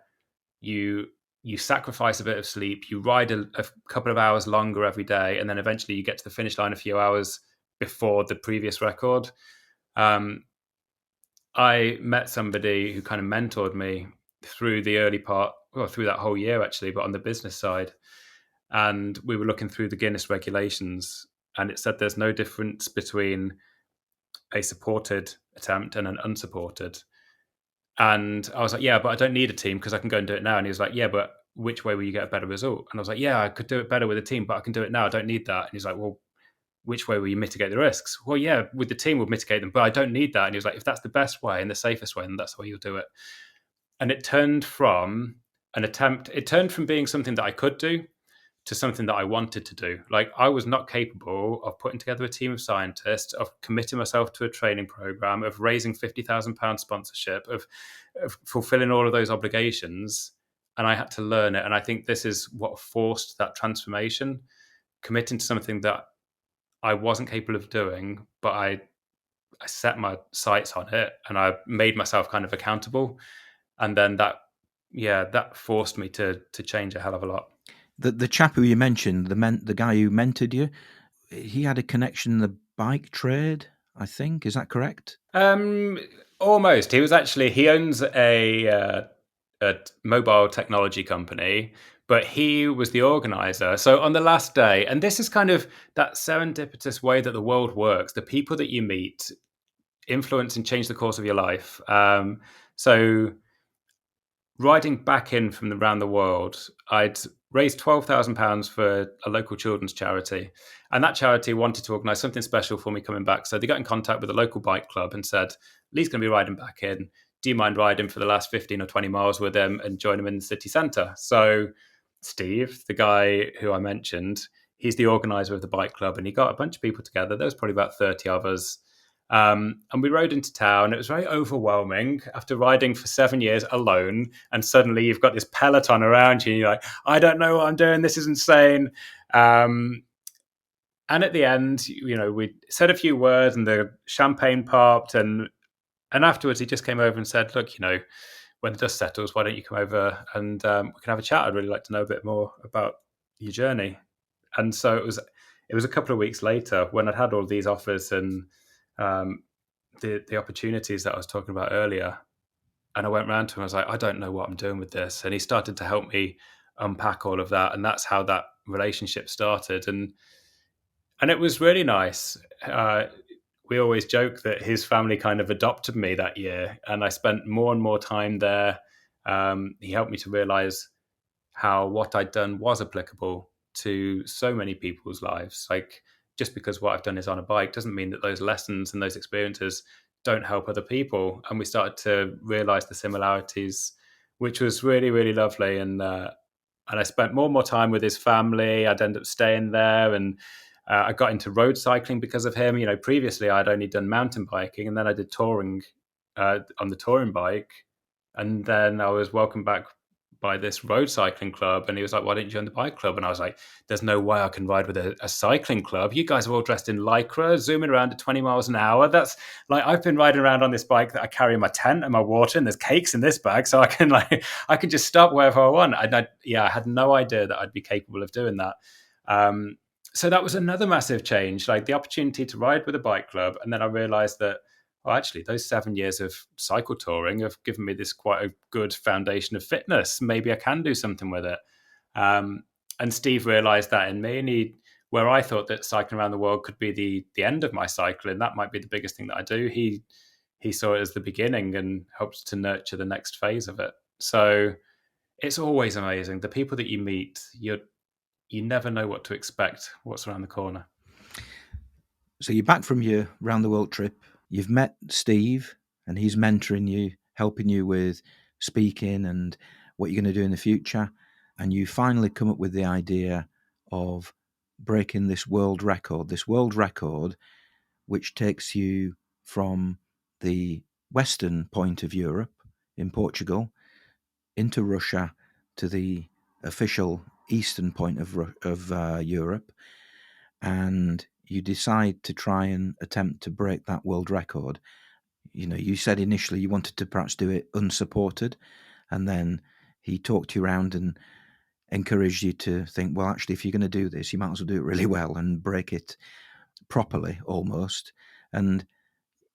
you you sacrifice a bit of sleep, you ride a couple of hours longer every day, and then eventually you get to the finish line a few hours before the previous record. I met somebody who kind of mentored me through the early part, well, through that whole year actually, but on the business side. And we were looking through the Guinness regulations, and it said there's no difference between a supported attempt and an unsupported. And I was like, yeah, but I don't need a team because I can go and do it now. And he was like, yeah, but which way will you get a better result? And I was like, yeah, I could do it better with a team, but I can do it now. I don't need that. And he's like, well, which way will you mitigate the risks? Well, yeah, with the team, we'll mitigate them, but I don't need that. And he was like, if that's the best way and the safest way, then that's the way you'll do it. And it turned from being something that I could do to something that I wanted to do. Like, I was not capable of putting together a team of scientists, of committing myself to a training program, of raising £50,000 sponsorship, of fulfilling all of those obligations. And I had to learn it. And I think this is what forced that transformation, committing to something that I wasn't capable of doing, but I set my sights on it and I made myself kind of accountable. And then that forced me to change a hell of a lot. The chap who you mentioned, the guy who mentored you, he had a connection in the bike trade, I think. Is that correct? Almost. He owns a mobile technology company, but he was the organizer. So on the last day, and this is kind of that serendipitous way that the world works, the people that you meet influence and change the course of your life. So riding back in from around the world, I'd raised £12,000 for a local children's charity. And that charity wanted to organise something special for me coming back. So they got in contact with a local bike club and said, Leigh's going to be riding back in. Do you mind riding for the last 15 or 20 miles with him and join him in the city centre? So Steve, the guy who I mentioned, he's the organiser of the bike club, and he got a bunch of people together. There was probably about 30 of us. And we rode into town. It was very overwhelming after riding for 7 years alone. And suddenly you've got this peloton around you. And you're like, I don't know what I'm doing. This is insane. And at the end, we said a few words and the champagne popped. And afterwards, he just came over and said, look, when the dust settles, why don't you come over and we can have a chat? I'd really like to know a bit more about your journey. And so it was a couple of weeks later when I'd had all these offers and the opportunities that I was talking about earlier. And I went round to him. I was like, I don't know what I'm doing with this. And he started to help me unpack all of that. And that's how that relationship started. And it was really nice. We always joke that his family kind of adopted me that year. And I spent more and more time there. He helped me to realize how what I'd done was applicable to so many people's lives. Like, just because what I've done is on a bike doesn't mean that those lessons and those experiences don't help other people. And we started to realize the similarities, which was really, really lovely. And I spent more and more time with his family. I'd end up staying there, and I got into road cycling because of him. Previously I'd only done mountain biking, and then I did touring on the touring bike. And then I was welcomed back by this road cycling club, and he was like, why don't you join the bike club? And I was like, there's no way I can ride with a cycling club. You guys are all dressed in lycra, zooming around at 20 miles an hour. That's like, I've been riding around on this bike that I carry in my tent and my water, and there's cakes in this bag, so I can just stop wherever I want. I had no idea that I'd be capable of doing that. So that was another massive change, like the opportunity to ride with a bike club. And then I realized that, well, actually, those 7 years of cycle touring have given me this quite a good foundation of fitness. Maybe I can do something with it. And Steve realized that in me, and where I thought that cycling around the world could be the end of my cycling, that might be the biggest thing that I do. He saw it as the beginning and helped to nurture the next phase of it. So it's always amazing. The people that you meet, you never know what to expect, what's around the corner. So you're back from your round the world trip. You've met Steve, and he's mentoring you helping you with speaking and what you're going to do in the future. And you finally come up with the idea of breaking this world record, which takes you from the western point of Europe in Portugal into Russia to the official eastern point of Europe, and you decide to try and attempt to break that world record. You know, you said initially you wanted to perhaps do it unsupported, and then he talked you around and encouraged you to think, well, actually, if you're going to do this, you might as well do it really well and break it properly almost. And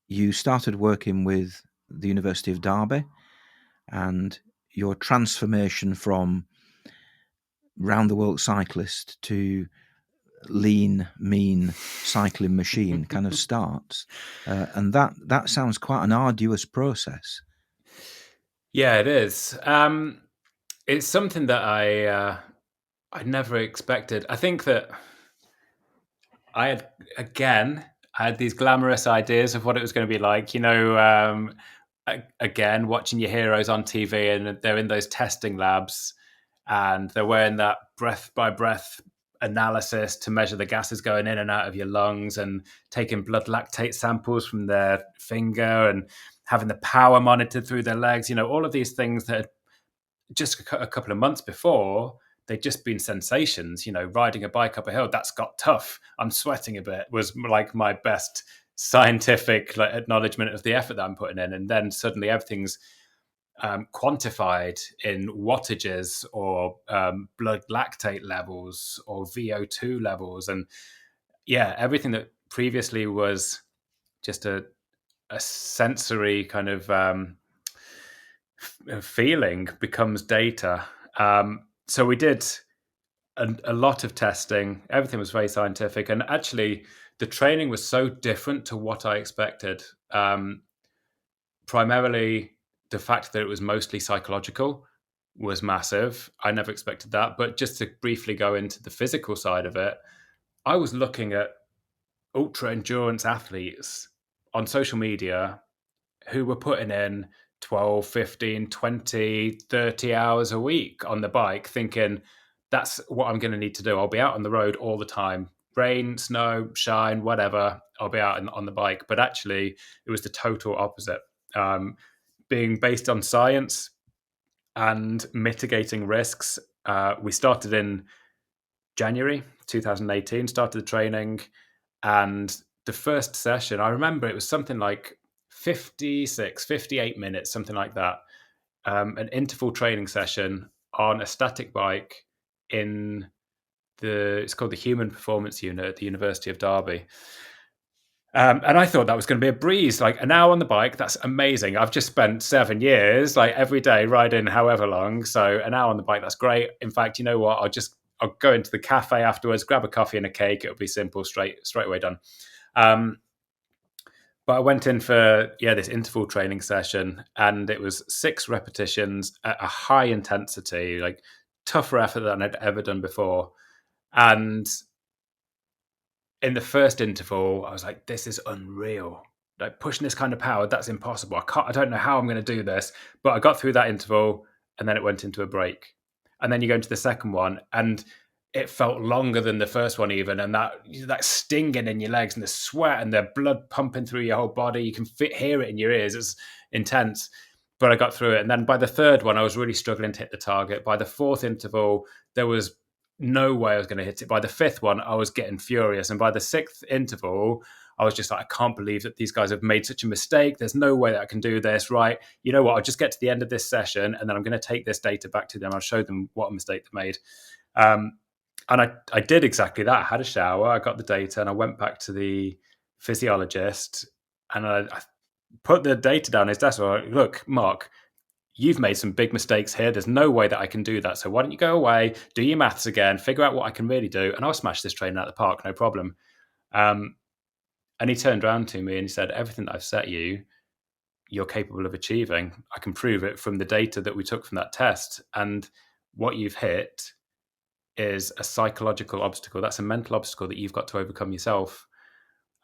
you started working with the University of Derby, and your transformation from round the world cyclist to lean, mean cycling machine kind of starts. And that sounds quite an arduous process. Yeah, it is. It's something that I never expected. I think that I had these glamorous ideas of what it was going to be like. Again, watching your heroes on TV, and they're in those testing labs, and they're wearing that breath by breath analysis to measure the gases going in and out of your lungs, and taking blood lactate samples from their finger, and having the power monitored through their legs. All of these things that just a couple of months before, they'd just been sensations. Riding a bike up a hill, that's got tough. I'm sweating a bit, was like my best scientific acknowledgement of the effort that I'm putting in. And then suddenly everything's quantified in wattages, or blood lactate levels, or VO2 levels. And yeah, everything that previously was just a sensory kind of feeling becomes data. So we did a lot of testing. Everything was very scientific, and actually, the training was so different to what I expected. Primarily, the fact that it was mostly psychological was massive. I never expected that. But just to briefly go into the physical side of it, I was looking at ultra endurance athletes on social media who were putting in 12, 15, 20, 30 hours a week on the bike, thinking that's what I'm going to need to do. I'll be out on the road all the time. Rain, snow, shine, whatever. I'll be out on the bike. But actually, it was the total opposite. Being based on science and mitigating risks, we started in January 2018, started the training. And the first session, I remember it was something like 56, 58 minutes, something like that. An interval training session on a static bike in it's called the Human Performance Unit at the University of Derby. And I thought that was going to be a breeze, like an hour on the bike. That's amazing. I've just spent 7 years, like every day riding however long. So an hour on the bike, that's great. In fact, you know what? I'll go into the cafe afterwards, grab a coffee and a cake. It'll be simple, straight away done. But I went in for this interval training session, and it was 6 repetitions at a high intensity, like tougher effort than I'd ever done before. And in the first interval, I was like, this is unreal. Like pushing this kind of power, that's impossible. I don't know how I'm going to do this. But I got through that interval, and then it went into a break. And then you go into the second one, and it felt longer than the first one even. And that stinging in your legs, and the sweat and the blood pumping through your whole body. You can hear it in your ears. It's intense. But I got through it. And then by the third one, I was really struggling to hit the target. By the fourth interval, there was no way I was going to hit it. By the fifth one, I was getting furious. And by the sixth interval, I was just like, I can't believe that these guys have made such a mistake. There's no way that I can do this. Right. You know what? I'll just get to the end of this session, and then I'm going to take this data back to them. I'll show them what a mistake they made. And I did exactly that. I had a shower, I got the data, and I went back to the physiologist, and I put the data down his desk. Like, look, Mark, you've made some big mistakes here. There's no way that I can do that. So why don't you go away, do your maths again, figure out what I can really do, and I'll smash this train out of the park, no problem. And he turned around to me and he said, everything that I've set you, you're capable of achieving. I can prove it from the data that we took from that test. And what you've hit is a psychological obstacle. That's a mental obstacle that you've got to overcome yourself.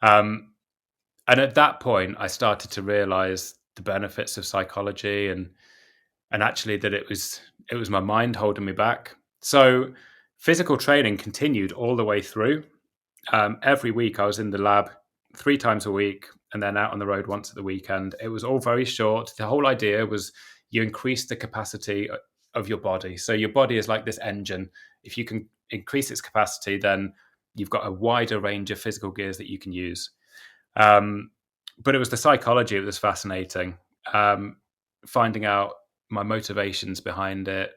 And at that point, I started to realize the benefits of psychology, and actually that it was my mind holding me back. So physical training continued all the way through. Every week I was in the lab 3 times a week and then out on the road once at the weekend. It was all very short. The whole idea was you increase the capacity of your body. So your body is like this engine. If you can increase its capacity, then you've got a wider range of physical gears that you can use. Um, but it was the psychology that was fascinating. Finding out my motivations behind it,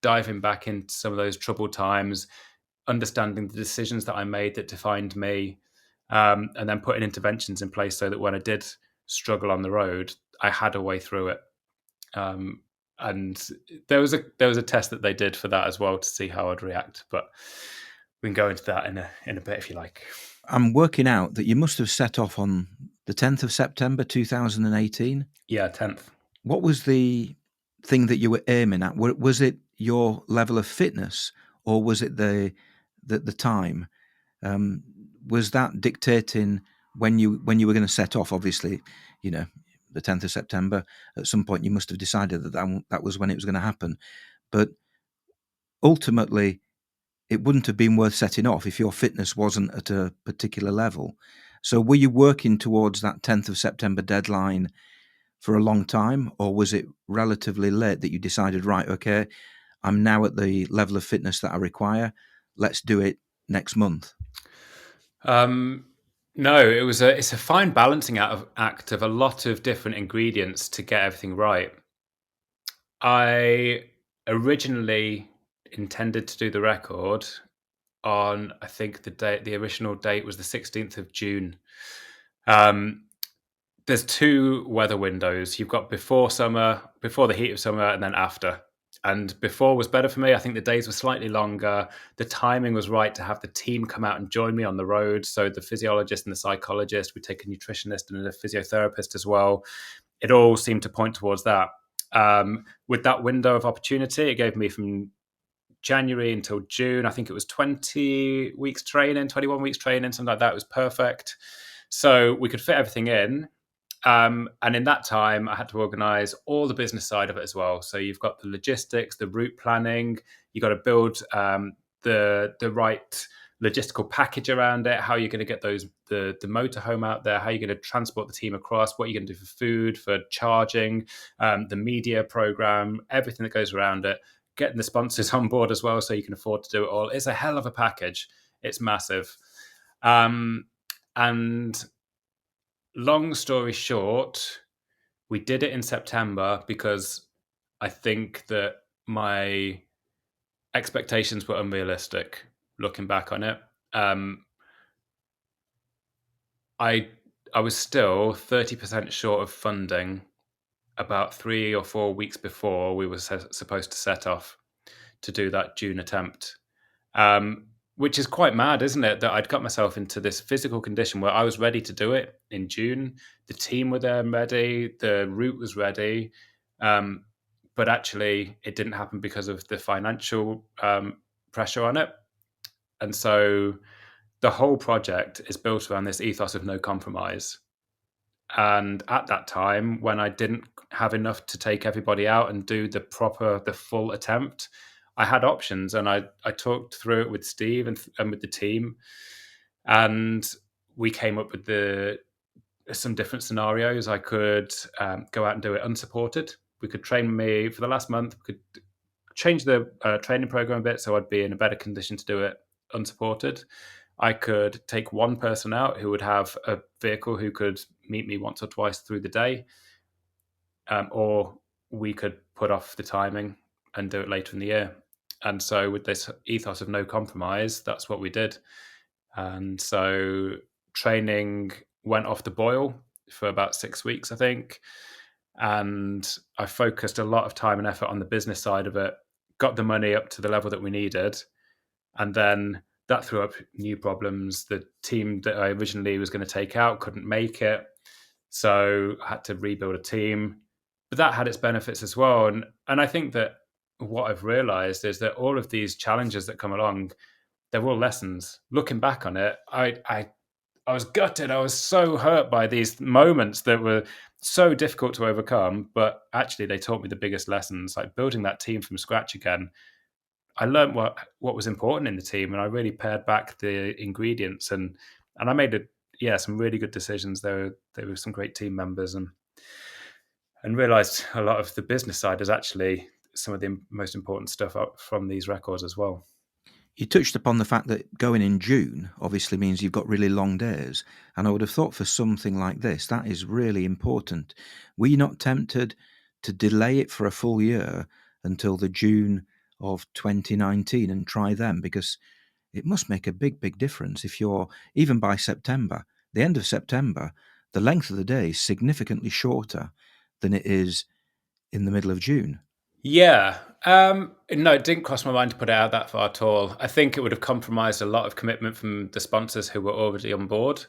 diving back into some of those troubled times, understanding the decisions that I made that defined me, and then putting interventions in place so that when I did struggle on the road, I had a way through it. And there was a test that they did for that as well to see how I'd react. But we can go into that in a bit if you like. I'm working out that you must have set off on the 10th of September 2018. Yeah, 10th. What was the thing that you were aiming at? Was it your level of fitness, or was it the time? Was that dictating when you were going to set off? Obviously, you know, the 10th of September. At some point, you must have decided that was when it was going to happen. But ultimately, it wouldn't have been worth setting off if your fitness wasn't at a particular level. So, were you working towards that 10th of September deadline for a long time, or was it relatively late that you decided, right, okay, I'm now at the level of fitness that I require, let's do it next month? No, it's a fine balancing act of a lot of different ingredients to get everything right. I originally intended to do the record on, I think the original date was the 16th of June. There's two weather windows. You've got before summer, before the heat of summer, and then after. And before was better for me. I think the days were slightly longer. The timing was right to have the team come out and join me on the road. So the physiologist and the psychologist, we take a nutritionist and a physiotherapist as well. It all seemed to point towards that. With that window of opportunity, it gave me from January until June. I think it was 20 weeks training, 21 weeks training, something like that. It was perfect. So we could fit everything in. And in that time, I had to organize all the business side of it as well. So you've got the logistics, the route planning. You got to build the right logistical package around it. How you're going to get the motorhome out there? How you're going to transport the team across? What you're going to do for food, for charging, the media program, everything that goes around it. Getting the sponsors on board as well, so you can afford to do it all. It's a hell of a package. It's massive. And long story short, we did it in September because I think that my expectations were unrealistic looking back on it. I was still 30% short of funding about 3 or 4 weeks before we were supposed to set off to do that June attempt. Which is quite mad, isn't it? That I'd got myself into this physical condition where I was ready to do it in June. The team were there and ready. The route was ready. But actually, it didn't happen because of the financial pressure on it. And so the whole project is built around this ethos of no compromise. And at that time, when I didn't have enough to take everybody out and do the full attempt, I had options, and I talked through it with Steve and with the team, and we came up with some different scenarios. I could go out and do it unsupported. We could train me for the last month. We could change the training program a bit so I'd be in a better condition to do it unsupported. I could take one person out who would have a vehicle who could meet me once or twice through the day, or we could put off the timing and do it later in the year. And so with this ethos of no compromise, that's what we did. And so training went off the boil for about 6 weeks, I think. And I focused a lot of time and effort on the business side of it, got the money up to the level that we needed. And then that threw up new problems. The team that I originally was going to take out couldn't make it. So I had to rebuild a team. But that had its benefits as well. And I think that what I've realized is that all of these challenges that come along, they're all lessons. Looking back on it, I was gutted. I was so hurt by these moments that were so difficult to overcome, but actually they taught me the biggest lessons. Like building that team from scratch again, I learned what was important in the team, and I really pared back the ingredients, and I made some really good decisions. There were some great team members, and realized a lot of the business side is actually some of the most important stuff up from these records as well. You touched upon the fact that going in June obviously means you've got really long days, and I would have thought for something like this, that is really important. Were you not tempted to delay it for a full year until the June of 2019 and try them? Because it must make a big, big difference if you're, even by September, the end of September, the length of the day is significantly shorter than it is in the middle of June. Yeah. No, it didn't cross my mind to put it out that far at all. I think it would have compromised a lot of commitment from the sponsors who were already on board.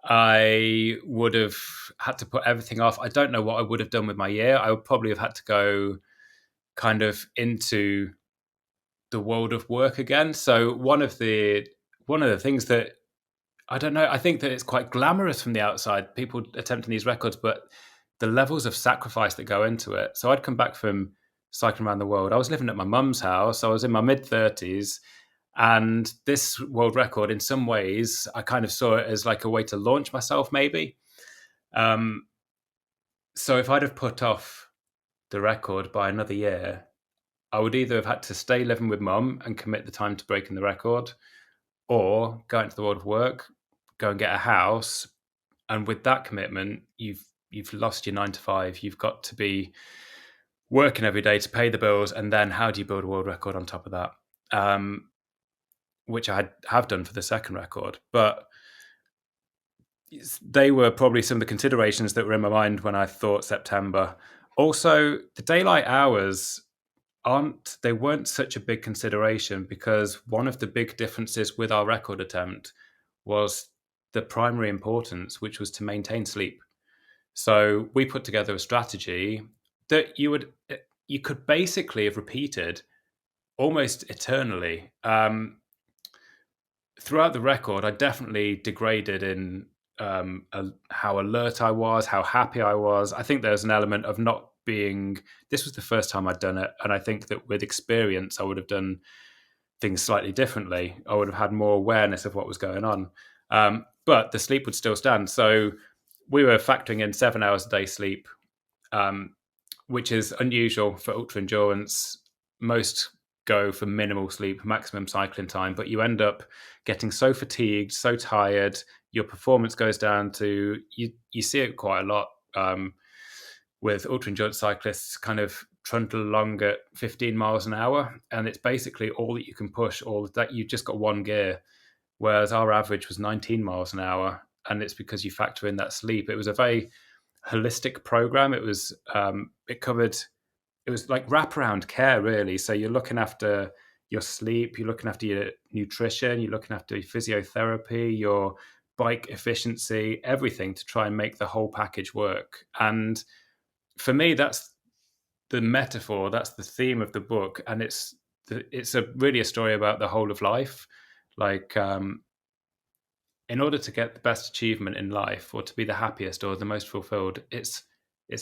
I would have had to put everything off. I don't know what I would have done with my year. I would probably have had to go kind of into the world of work again. So one of the things that I don't know, I think that it's quite glamorous from the outside, people attempting these records, but the levels of sacrifice that go into it. So I'd come back from cycling around the world. I was living at my mum's house. I was in my mid-30s. And this world record, in some ways, I kind of saw it as like a way to launch myself, maybe. Um, so if I'd have put off the record by another year, I would either have had to stay living with mum and commit the time to breaking the record, or go into the world of work, go and get a house. And with that commitment, you've lost your 9 to 5. You've got to be working every day to pay the bills, and then how do you build a world record on top of that? Which I have done for the second record, but they were probably some of the considerations that were in my mind when I thought September. Also, the daylight hours weren't such a big consideration, because one of the big differences with our record attempt was the primary importance, which was to maintain sleep. So we put together a strategy that you could basically have repeated almost eternally. Throughout the record, I definitely degraded in how alert I was, how happy I was. I think there's an element of not being. This was the first time I'd done it, and I think that with experience, I would have done things slightly differently. I would have had more awareness of what was going on. But the sleep would still stand. So we were factoring in 7 hours a day sleep, which is unusual for ultra endurance. Most go for minimal sleep, maximum cycling time, but you end up getting so fatigued, so tired, your performance goes down to you see it quite a lot with ultra endurance cyclists kind of trundle along at 15 miles an hour, and it's basically all that you can push, all that you've just got one gear, whereas our average was 19 miles an hour, and it's because you factor in that sleep. It was a very holistic program. It was it was like wraparound care, really. So you're looking after your sleep, you're looking after your nutrition, you're looking after your physiotherapy, your bike efficiency, everything to try and make the whole package work. And for me, that's the metaphor, that's the theme of the book, and it's really a story about the whole of life. Like, in order to get the best achievement in life, or to be the happiest or the most fulfilled, it's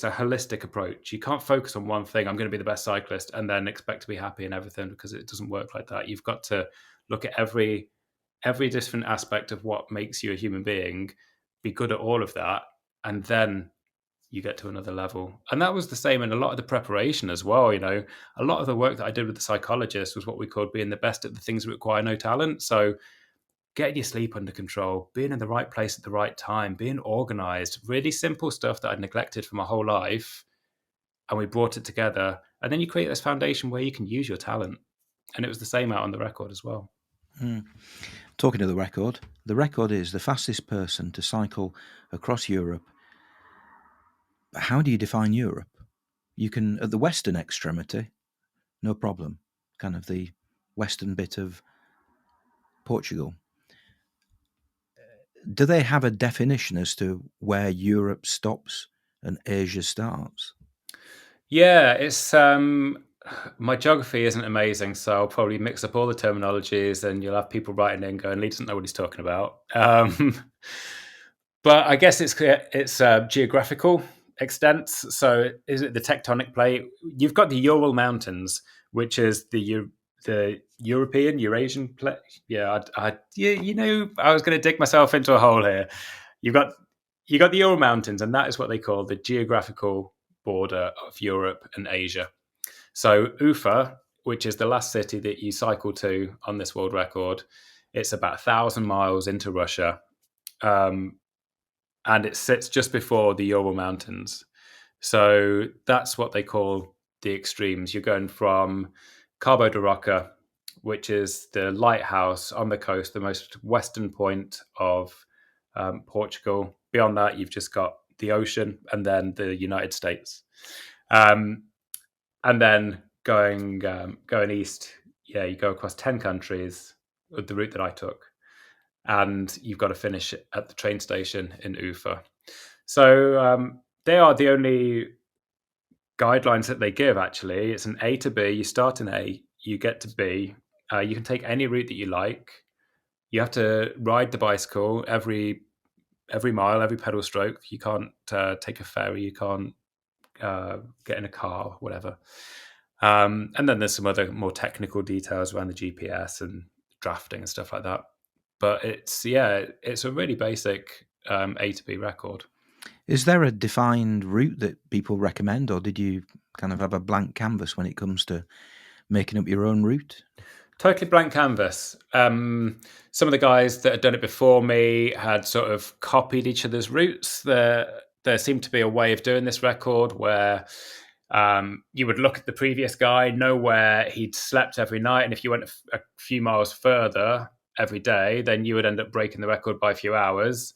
a holistic approach. You can't focus on one thing. I'm going to be the best cyclist and then expect to be happy in everything, because it doesn't work like that. You've got to look at every different aspect of what makes you a human being, be good at all of that, and then you get to another level. And that was the same in a lot of the preparation as well. You know, a lot of the work that I did with the psychologist was what we called being the best at the things that require no talent. So getting your sleep under control, being in the right place at the right time, being organized, really simple stuff that I'd neglected for my whole life. And we brought it together. And then you create this foundation where you can use your talent. And it was the same out on the record as well. Talking of the record is the fastest person to cycle across Europe. But how do you define Europe? You can, at the western extremity, no problem, kind of the western bit of Portugal. Do they have a definition as to where Europe stops and Asia starts? Yeah, it's my geography isn't amazing, so I'll probably mix up all the terminologies, and you'll have people writing in going, "Lee doesn't know what he's talking about." But I guess it's geographical. extents. So is it the tectonic plate? You've got the Ural Mountains, which is the Eurasian plate. Yeah, I was going to dig myself into a hole here. You've got the Ural Mountains, and that is what they call the geographical border of Europe and Asia. So Ufa, which is the last city that you cycle to on this world record, it's about 1,000 miles into Russia, and it sits just before the Ural Mountains. So that's what they call the extremes. You're going from Cabo de Roca, which is the lighthouse on the coast, the most western point of Portugal. Beyond that, you've just got the ocean and then the United States. And then going east, you go across 10 countries with the route that I took. And you've got to finish at the train station in Ufa. So they are the only guidelines that they give, actually. It's an A to B. You start in A, you get to B. You can take any route that you like. You have to ride the bicycle every mile, every pedal stroke. You can't take a ferry. You can't get in a car, whatever. And then there's some other more technical details around the GPS and drafting and stuff like that. But it's a really basic A to B record. Is there a defined route that people recommend, or did you kind of have a blank canvas when it comes to making up your own route? Totally blank canvas. Some of the guys that had done it before me had sort of copied each other's routes. There seemed to be a way of doing this record where you would look at the previous guy, know where he'd slept every night, and if you went a few miles further every day, then you would end up breaking the record by a few hours.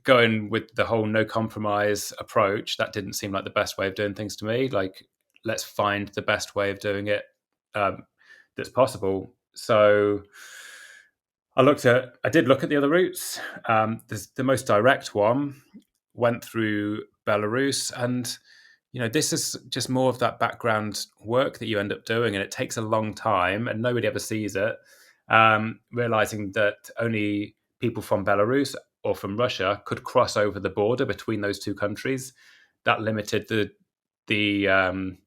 Going with the whole no compromise approach, that didn't seem like the best way of doing things to me. Like, let's find the best way of doing it that's possible. So I did look at the other routes. The most direct one went through Belarus, and this is just more of that background work that you end up doing, and it takes a long time, and nobody ever sees it. Realizing that only people from Belarus or from Russia could cross over the border between those two countries. That limited the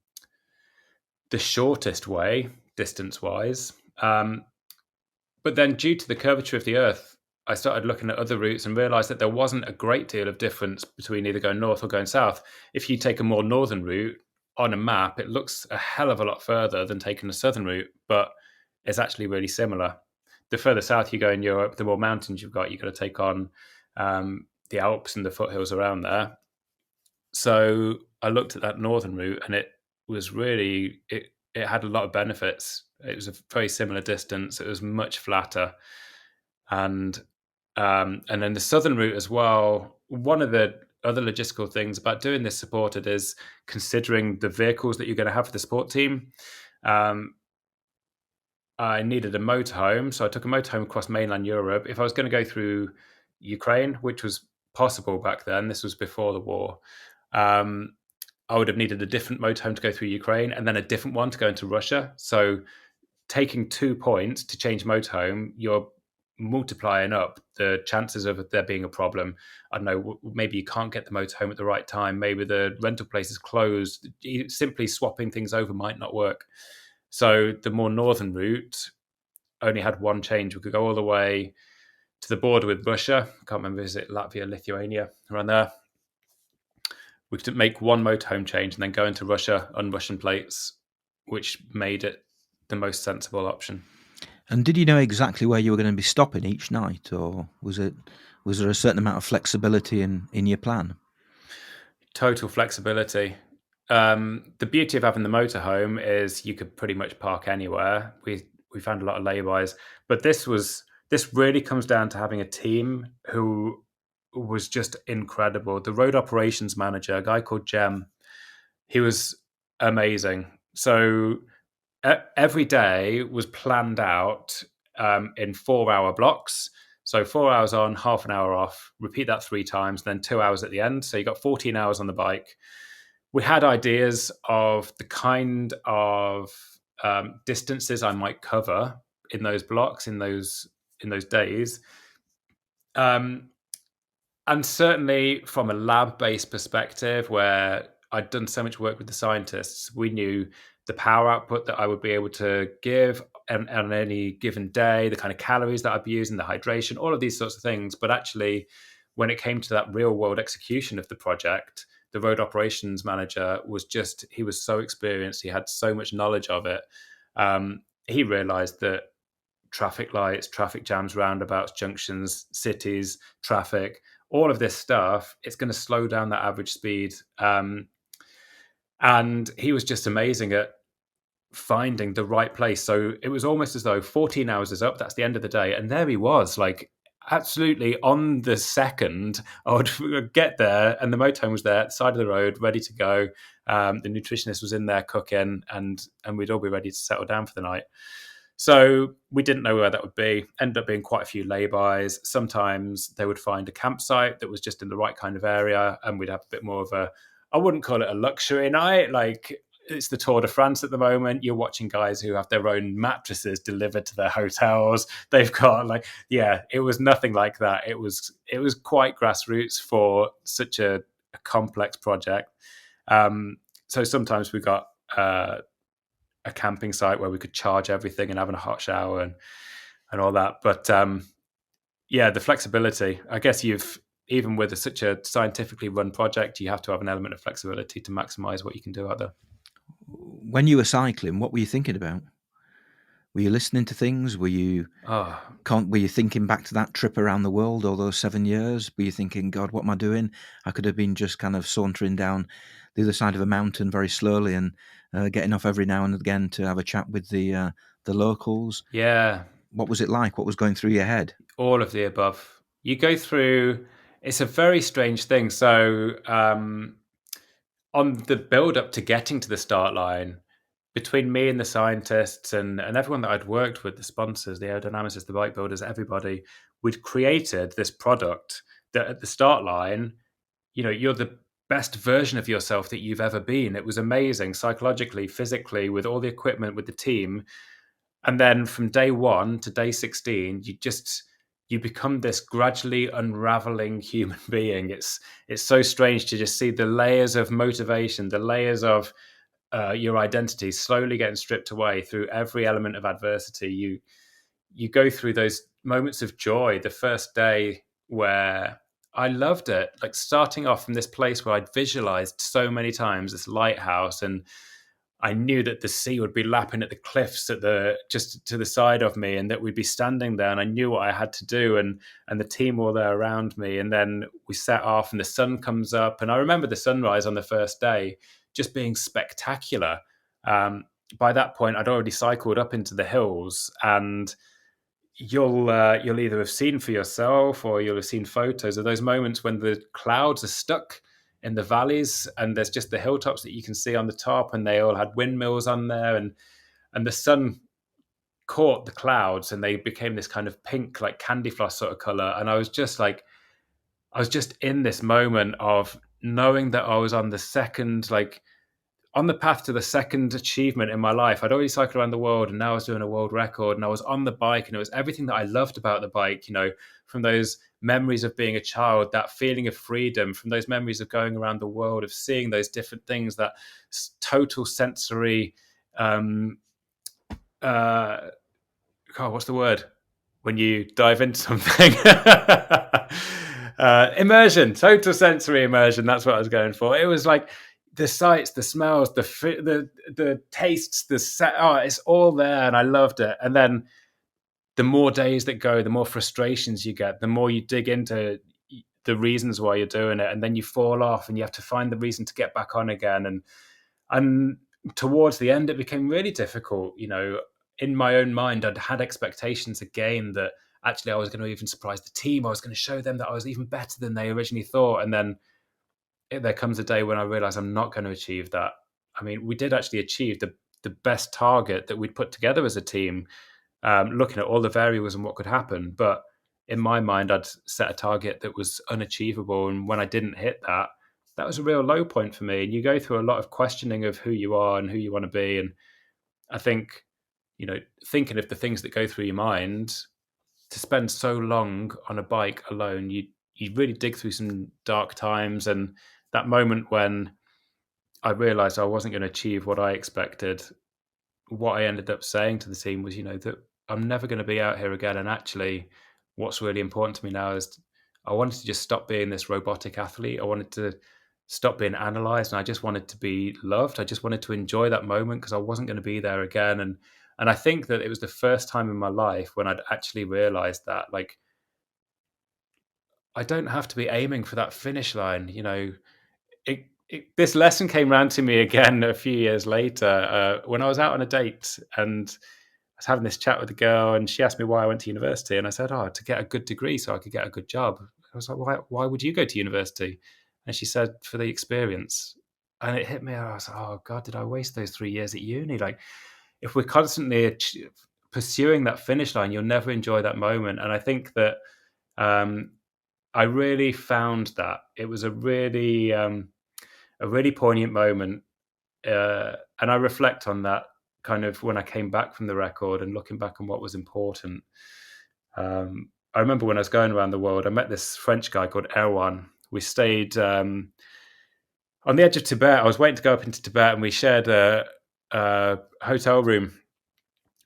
shortest way, distance-wise. But then, due to the curvature of the Earth, I started looking at other routes and realized that there wasn't a great deal of difference between either going north or going south. If you take a more northern route on a map, it looks a hell of a lot further than taking a southern route, but it's actually really similar. The further south you go in Europe, the more mountains you've got to take on the Alps and the foothills around there. So I looked at that northern route, and it was really, it had a lot of benefits. It was a very similar distance. It was much flatter. And then the southern route as well. One of the other logistical things about doing this supported is considering the vehicles that you're going to have for the support team. I needed a motorhome, so I took a motorhome across mainland Europe. If I was going to go through Ukraine, which was possible back then, this was before the war, I would have needed a different motorhome to go through Ukraine and then a different one to go into Russia. So taking 2 points to change motorhome, you're multiplying up the chances of there being a problem. I don't know, maybe you can't get the motorhome at the right time. Maybe the rental place is closed. Simply swapping things over might not work. So the more northern route only had one change. We could go all the way to the border with Russia. I can't remember, is it Latvia, Lithuania, around there. We could make one motorhome change and then go into Russia on Russian plates, which made it the most sensible option. And did you know exactly where you were going to be stopping each night, or was there a certain amount of flexibility in your plan? Total flexibility. The beauty of having the motorhome is you could pretty much park anywhere. We found a lot of laybys, but this really comes down to having a team who was just incredible. The road operations manager, a guy called Jem, he was amazing. So every day was planned out in 4-hour blocks. So 4 hours on, half an hour off, repeat that 3 times, then 2 hours at the end. So you got 14 hours on the bike. We had ideas of the kind of distances I might cover in those blocks, in those days. And certainly from a lab-based perspective, where I'd done so much work with the scientists, we knew the power output that I would be able to give on any given day, the kind of calories that I'd be using, the hydration, all of these sorts of things. But actually, when it came to that real-world execution of the project, the road operations manager he was so experienced, he had so much knowledge of it. He realized that traffic lights, traffic jams, roundabouts, junctions, cities, traffic, all of this stuff, it's going to slow down that average speed. And he was just amazing at finding the right place. So it was almost as though 14 hours is up, that's the end of the day. And there he was, like absolutely on the second. I would get there, and the motorhome was there at the side of the road, ready to go. The nutritionist was in there cooking, and we'd all be ready to settle down for the night. So we didn't know where that would be. Ended up being quite a few laybys. Sometimes they would find a campsite that was just in the right kind of area, and we'd have a bit more of a, I wouldn't call it a luxury night. Like, it's the Tour de France at the moment. You're watching guys who have their own mattresses delivered to their hotels. They've got like, yeah, it was nothing like that. It was quite grassroots for such a complex project. So sometimes we got a camping site where we could charge everything and having a hot shower and all that. But yeah, the flexibility. I guess even with such a scientifically run project, you have to have an element of flexibility to maximize what you can do out there. When you were cycling, what were you thinking about? Were you listening to things? Were you thinking back to that trip around the world, all those 7 years? Were you thinking, God, what am I doing? I could have been just kind of sauntering down the other side of a mountain very slowly and getting off every now and again to have a chat with the locals. Yeah. What was it like? What was going through your head? All of the above. You go through, it's a very strange thing. So on the build up to getting to the start line, between me and the scientists and everyone that I'd worked with, the sponsors, the aerodynamicists, the bike builders, everybody, we'd created this product that at the start line, you're the best version of yourself that you've ever been. It was amazing psychologically, physically, with all the equipment, with the team. And then from day 1 to day 16, you become this gradually unraveling human being. It's so strange to just see the layers of motivation, the layers of your identity slowly getting stripped away through every element of adversity. You go through those moments of joy. The first day where I loved it, like starting off from this place where I'd visualized so many times, this lighthouse, and I knew that the sea would be lapping at the cliffs just to the side of me, and that we'd be standing there, and I knew what I had to do, and the team were there around me. And then we set off, and the sun comes up, and I remember the sunrise on the first day just being spectacular. By that point, I'd already cycled up into the hills, and you'll either have seen for yourself or you'll have seen photos of those moments when the clouds are stuck in the valleys and there's just the hilltops that you can see on the top, and they all had windmills on there, and the sun caught the clouds and they became this kind of pink, like candy floss sort of color. And I was just in this moment of knowing that I was on the second, like on the path to the second achievement in my life. I'd already cycled around the world, and now I was doing a world record, and I was on the bike, and it was everything that I loved about the bike, from those memories of being a child, that feeling of freedom, from those memories of going around the world, of seeing those different things, that total sensory, what's the word? When you dive into something. Immersion, total sensory immersion. That's what I was going for. It was like the sights, the smells, the tastes, it's all there, and I loved it. And then the more days that go, the more frustrations you get, the more you dig into the reasons why you're doing it, and then you fall off, and you have to find the reason to get back on again. And towards the end, it became really difficult. In my own mind, I'd had expectations again that actually I was going to even surprise the team. I was going to show them that I was even better than they originally thought. And then there comes a day when I realize I'm not going to achieve that. I mean, we did actually achieve the best target that we'd put together as a team, looking at all the variables and what could happen. But in my mind, I'd set a target that was unachievable. And when I didn't hit that, that was a real low point for me. And you go through a lot of questioning of who you are and who you want to be. And I think, thinking of the things that go through your mind, to spend so long on a bike alone, you really dig through some dark times. And that moment when I realized I wasn't going to achieve what I expected, what I ended up saying to the team was, that I'm never going to be out here again. And actually, what's really important to me now is I wanted to just stop being this robotic athlete. I wanted to stop being analyzed, and I just wanted to be loved. I just wanted to enjoy that moment because I wasn't going to be there again. And I think that it was the first time in my life when I'd actually realized that, like, I don't have to be aiming for that finish line. This lesson came round to me again a few years later when I was out on a date, and I was having this chat with a girl, and she asked me why I went to university, and I said, "Oh, to get a good degree so I could get a good job." I was like, "Why would you go to university?" And she said, "For the experience." And it hit me. I was like, "Oh God, did I waste those 3 years at uni?" Like, if we're constantly pursuing that finish line, you'll never enjoy that moment. And I think that um, I really found that it was a really poignant moment, and I reflect on that kind of when I came back from the record and looking back on what was important. I remember when I was going around the world, I met this French guy called Erwan. We stayed on the edge of Tibet. I was waiting to go up into Tibet, and we shared a hotel room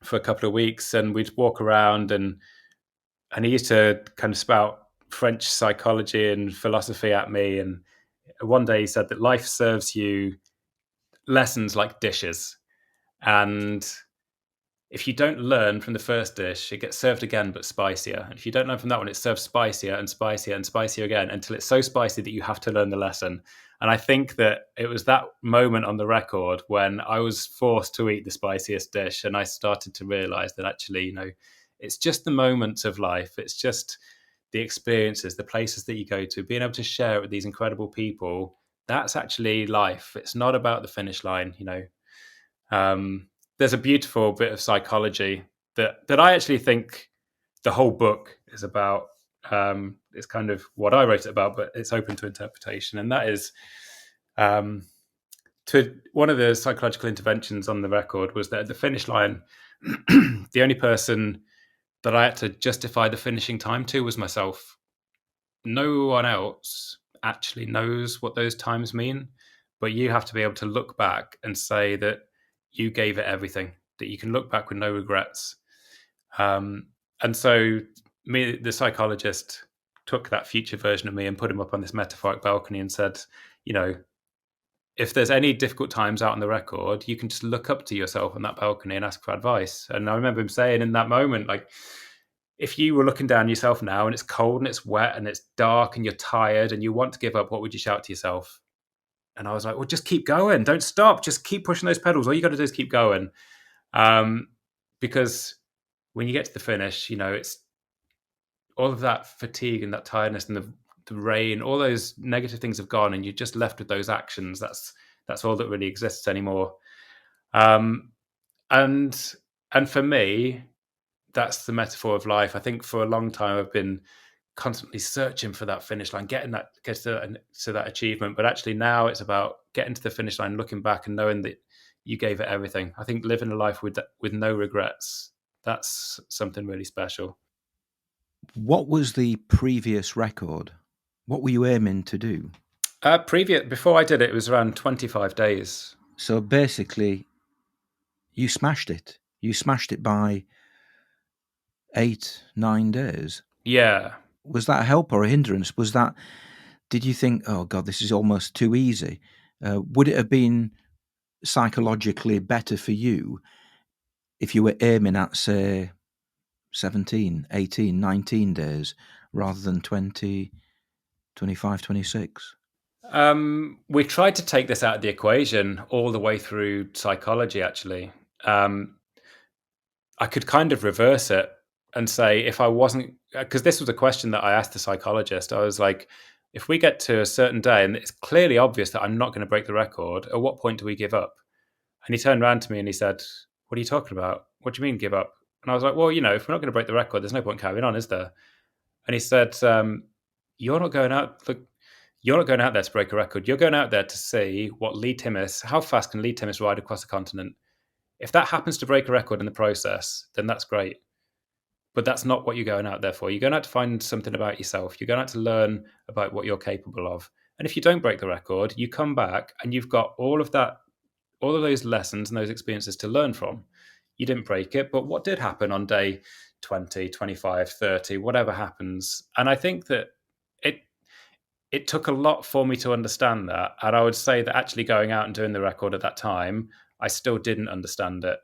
for a couple of weeks, and we'd walk around, and he used to kind of spout French psychology and philosophy at me. And one day he said that life serves you lessons like dishes. And if you don't learn from the first dish, it gets served again, but spicier. And if you don't learn from that one, it's served spicier and spicier and spicier again until it's so spicy that you have to learn the lesson. And I think that it was that moment on the record when I was forced to eat the spiciest dish. And I started to realize that actually, it's just the moments of life. It's just the experiences, the places that you go to, being able to share it with these incredible people. That's actually life. It's not about the finish line. There's a beautiful bit of psychology that I actually think the whole book is about. It's kind of what I wrote it about, but it's open to interpretation. And that is to one of the psychological interventions on the record was that at the finish line, the only person that I had to justify the finishing time to was myself. No one else actually knows what those times mean, but you have to be able to look back and say that you gave it everything, that you can look back with no regrets. And so me, the psychologist, took that future version of me and put him up on this metaphoric balcony and said, if there's any difficult times out on the record, you can just look up to yourself on that balcony and ask for advice. And I remember him saying in that moment, like, if you were looking down yourself now and it's cold and it's wet and it's dark and you're tired and you want to give up, what would you shout to yourself? And I was like, well, just keep going. Don't stop. Just keep pushing those pedals. All you got to do is keep going. Because when you get to the finish, it's all of that fatigue and that tiredness and the rain, all those negative things have gone and you're just left with those actions. That's all that really exists anymore. And for me, that's the metaphor of life. I think for a long time I've been constantly searching for that finish line, get to that achievement. But actually now it's about getting to the finish line, looking back and knowing that you gave it everything. I think living a life with no regrets, that's something really special. What was the previous record? What were you aiming to do? Before I did it, it was around 25 days. So basically, you smashed it. You smashed it by 8-9 days. Yeah. Was that a help or a hindrance? Did you think, oh God, this is almost too easy? Would it have been psychologically better for you if you were aiming at, say, 17, 18, 19 days rather than 20, 25, 26? We tried to take this out of the equation all the way through psychology, actually. I could kind of reverse it and say, if I wasn't, because this was a question that I asked the psychologist, I was like, if we get to a certain day and it's clearly obvious that I'm not going to break the record, at what point do we give up? And he turned around to me and he said, what are you talking about? What do you mean give up? And I was like, well, if we're not going to break the record, there's no point carrying on, is there? And he said, you're not going out. Look, you're not going out there to break a record. You're going out there to see what Leigh Timmis, how fast can Leigh Timmis ride across the continent? If that happens to break a record in the process, then that's great. But that's not what you're going out there for. You're going out to find something about yourself. You're going out to learn about what you're capable of. And if you don't break the record, you come back and you've got all of those lessons and those experiences to learn from. You didn't break it, but what did happen on day 20, 25, 30, whatever happens? And I think that it it took a lot for me to understand that. And I would say that actually going out and doing the record at that time, I still didn't understand it.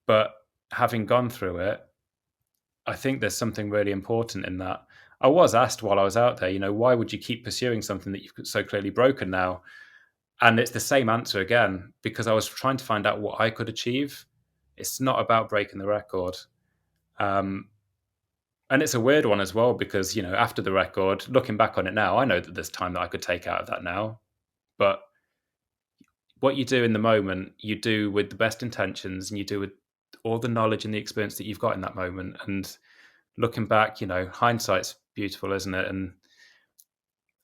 But having gone through it, I think there's something really important in that. I was asked while I was out there, why would you keep pursuing something that you've so clearly broken now? And it's the same answer again, because I was trying to find out what I could achieve. It's not about breaking the record. And it's a weird one as well, because, after the record, looking back on it now, I know that there's time that I could take out of that now. But what you do in the moment, you do with the best intentions, and you do with all the knowledge and the experience that you've got in that moment. And looking back, hindsight's beautiful, isn't it? And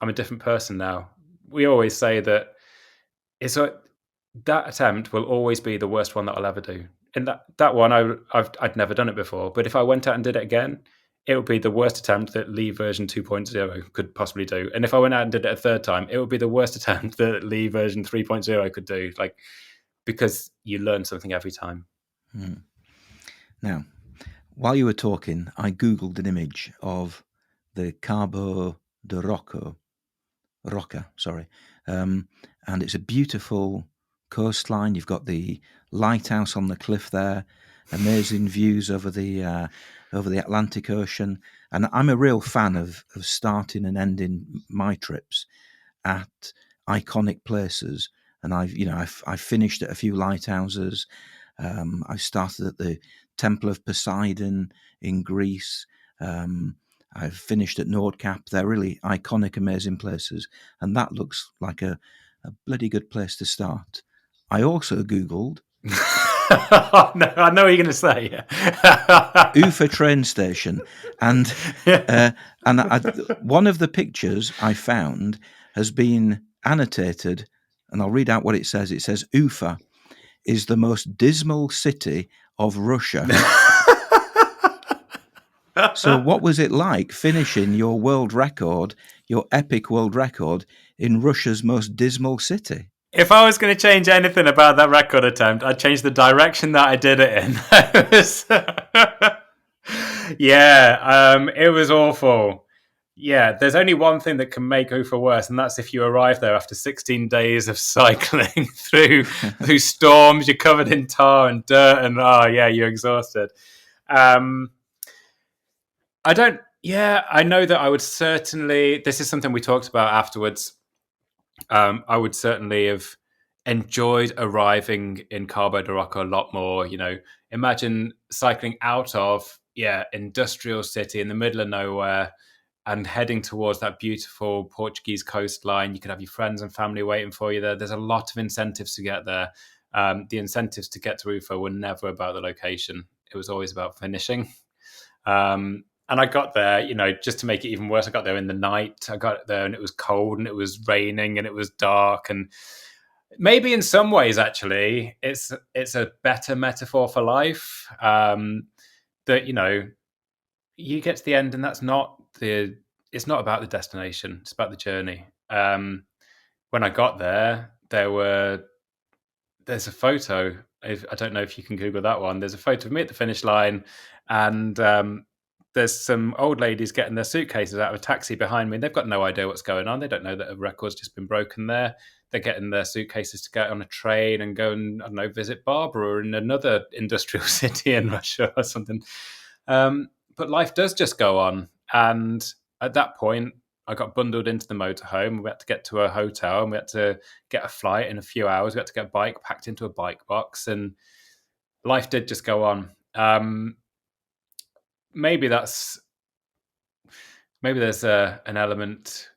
I'm a different person now. We always say that that attempt will always be the worst one that I'll ever do. And that one, I'd never done it before. But if I went out and did it again, it would be the worst attempt that Leigh version 2.0 could possibly do. And if I went out and did it a third time, it would be the worst attempt that Leigh version 3.0 could do. Because you learn something every time. Now, while you were talking, I Googled an image of the Cabo de Roca, and it's a beautiful coastline. You've got the lighthouse on the cliff there, amazing views over the Atlantic Ocean. And I'm a real fan of starting and ending my trips at iconic places. And I've finished at a few lighthouses. I started at the Temple of Poseidon in Greece. I've finished at Nordkap. They're really iconic, amazing places. And that looks like a bloody good place to start. I also Googled... No, I know what you're going to say. Ufa train station. And one of the pictures I found has been annotated, and I'll read out what it says. It says, Ufa is the most dismal city of Russia. So what was it like finishing your world record, your epic world record, in Russia's most dismal city? If I was going to change anything about that record attempt, I'd change the direction that I did it in. It was awful. Yeah, there's only one thing that can make Ufa worse, and that's if you arrive there after 16 days of cycling through storms, you're covered in tar and dirt, and you're exhausted. I know that I would certainly, this is something we talked about afterwards, I would certainly have enjoyed arriving in Cabo de Roca a lot more. Imagine cycling out of industrial city in the middle of nowhere and heading towards that beautiful Portuguese coastline. You could have your friends and family waiting for you there. There's a lot of incentives to get there. The incentives to get to Ufa were never about the location. It was always about finishing. And I got there, just to make it even worse, I got there in the night. I got there and it was cold and it was raining and it was dark. And maybe in some ways, actually, it's a better metaphor for life. That, you get to the end and it's not about the destination. It's about the journey. When I got there, there's a photo. I don't know if you can Google that one. There's a photo of me at the finish line, and there's some old ladies getting their suitcases out of a taxi behind me. They've got no idea what's going on. They don't know that a record's just been broken there. They're getting their suitcases to get on a train and go and, I don't know, visit Barbara in another industrial city in Russia or something. But life does just go on. And at that point, I got bundled into the motorhome. We had to get to a hotel and we had to get a flight in a few hours. We had to get a bike packed into a bike box, and life did just go on. Maybe there's an element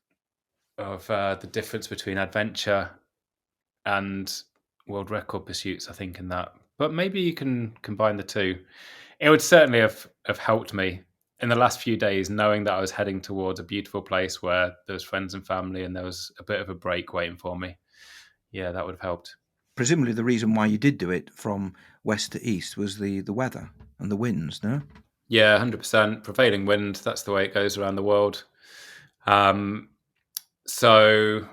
of the difference between adventure and world record pursuits, I think, in that. But maybe you can combine the two. It would certainly have helped me in the last few days, knowing that I was heading towards a beautiful place where there was friends and family and there was a bit of a break waiting for me. Yeah, that would have helped. Presumably the reason why you did do it from west to east was the weather and the winds, no? Yeah, 100% prevailing wind. That's the way it goes around the world. Um, so,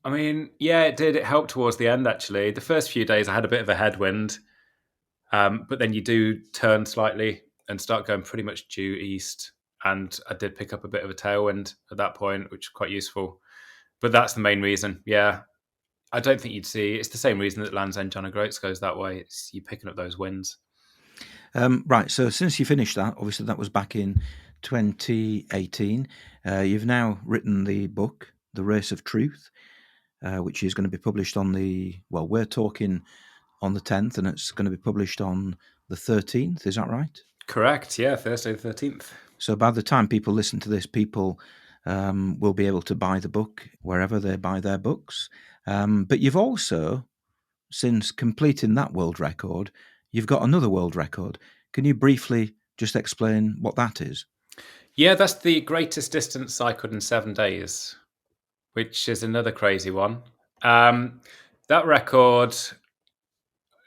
I mean, yeah, it did. It helped towards the end, actually. The first few days, I had a bit of a headwind, but then you do turn slightly and start going pretty much due east. And I did pick up a bit of a tailwind at that point, which is quite useful. But that's the main reason. Yeah, I don't think you'd see. It's the same reason that Land's End John O'Groats goes that way. It's you picking up those winds. Right, so since you finished that, obviously that was back in 2018. You've now written the book, The Race of Truth, which is going to be published on we're talking on the 10th, and it's going to be published on the 13th. Is that right? Correct. Yeah, Thursday the 13th. So by the time people listen to this, people will be able to buy the book wherever they buy their books. But you've also, since completing that world record, you've got another world record. Can you briefly just explain what that is? Yeah, that's the greatest distance cycled in 7 days, which is another crazy one. That record,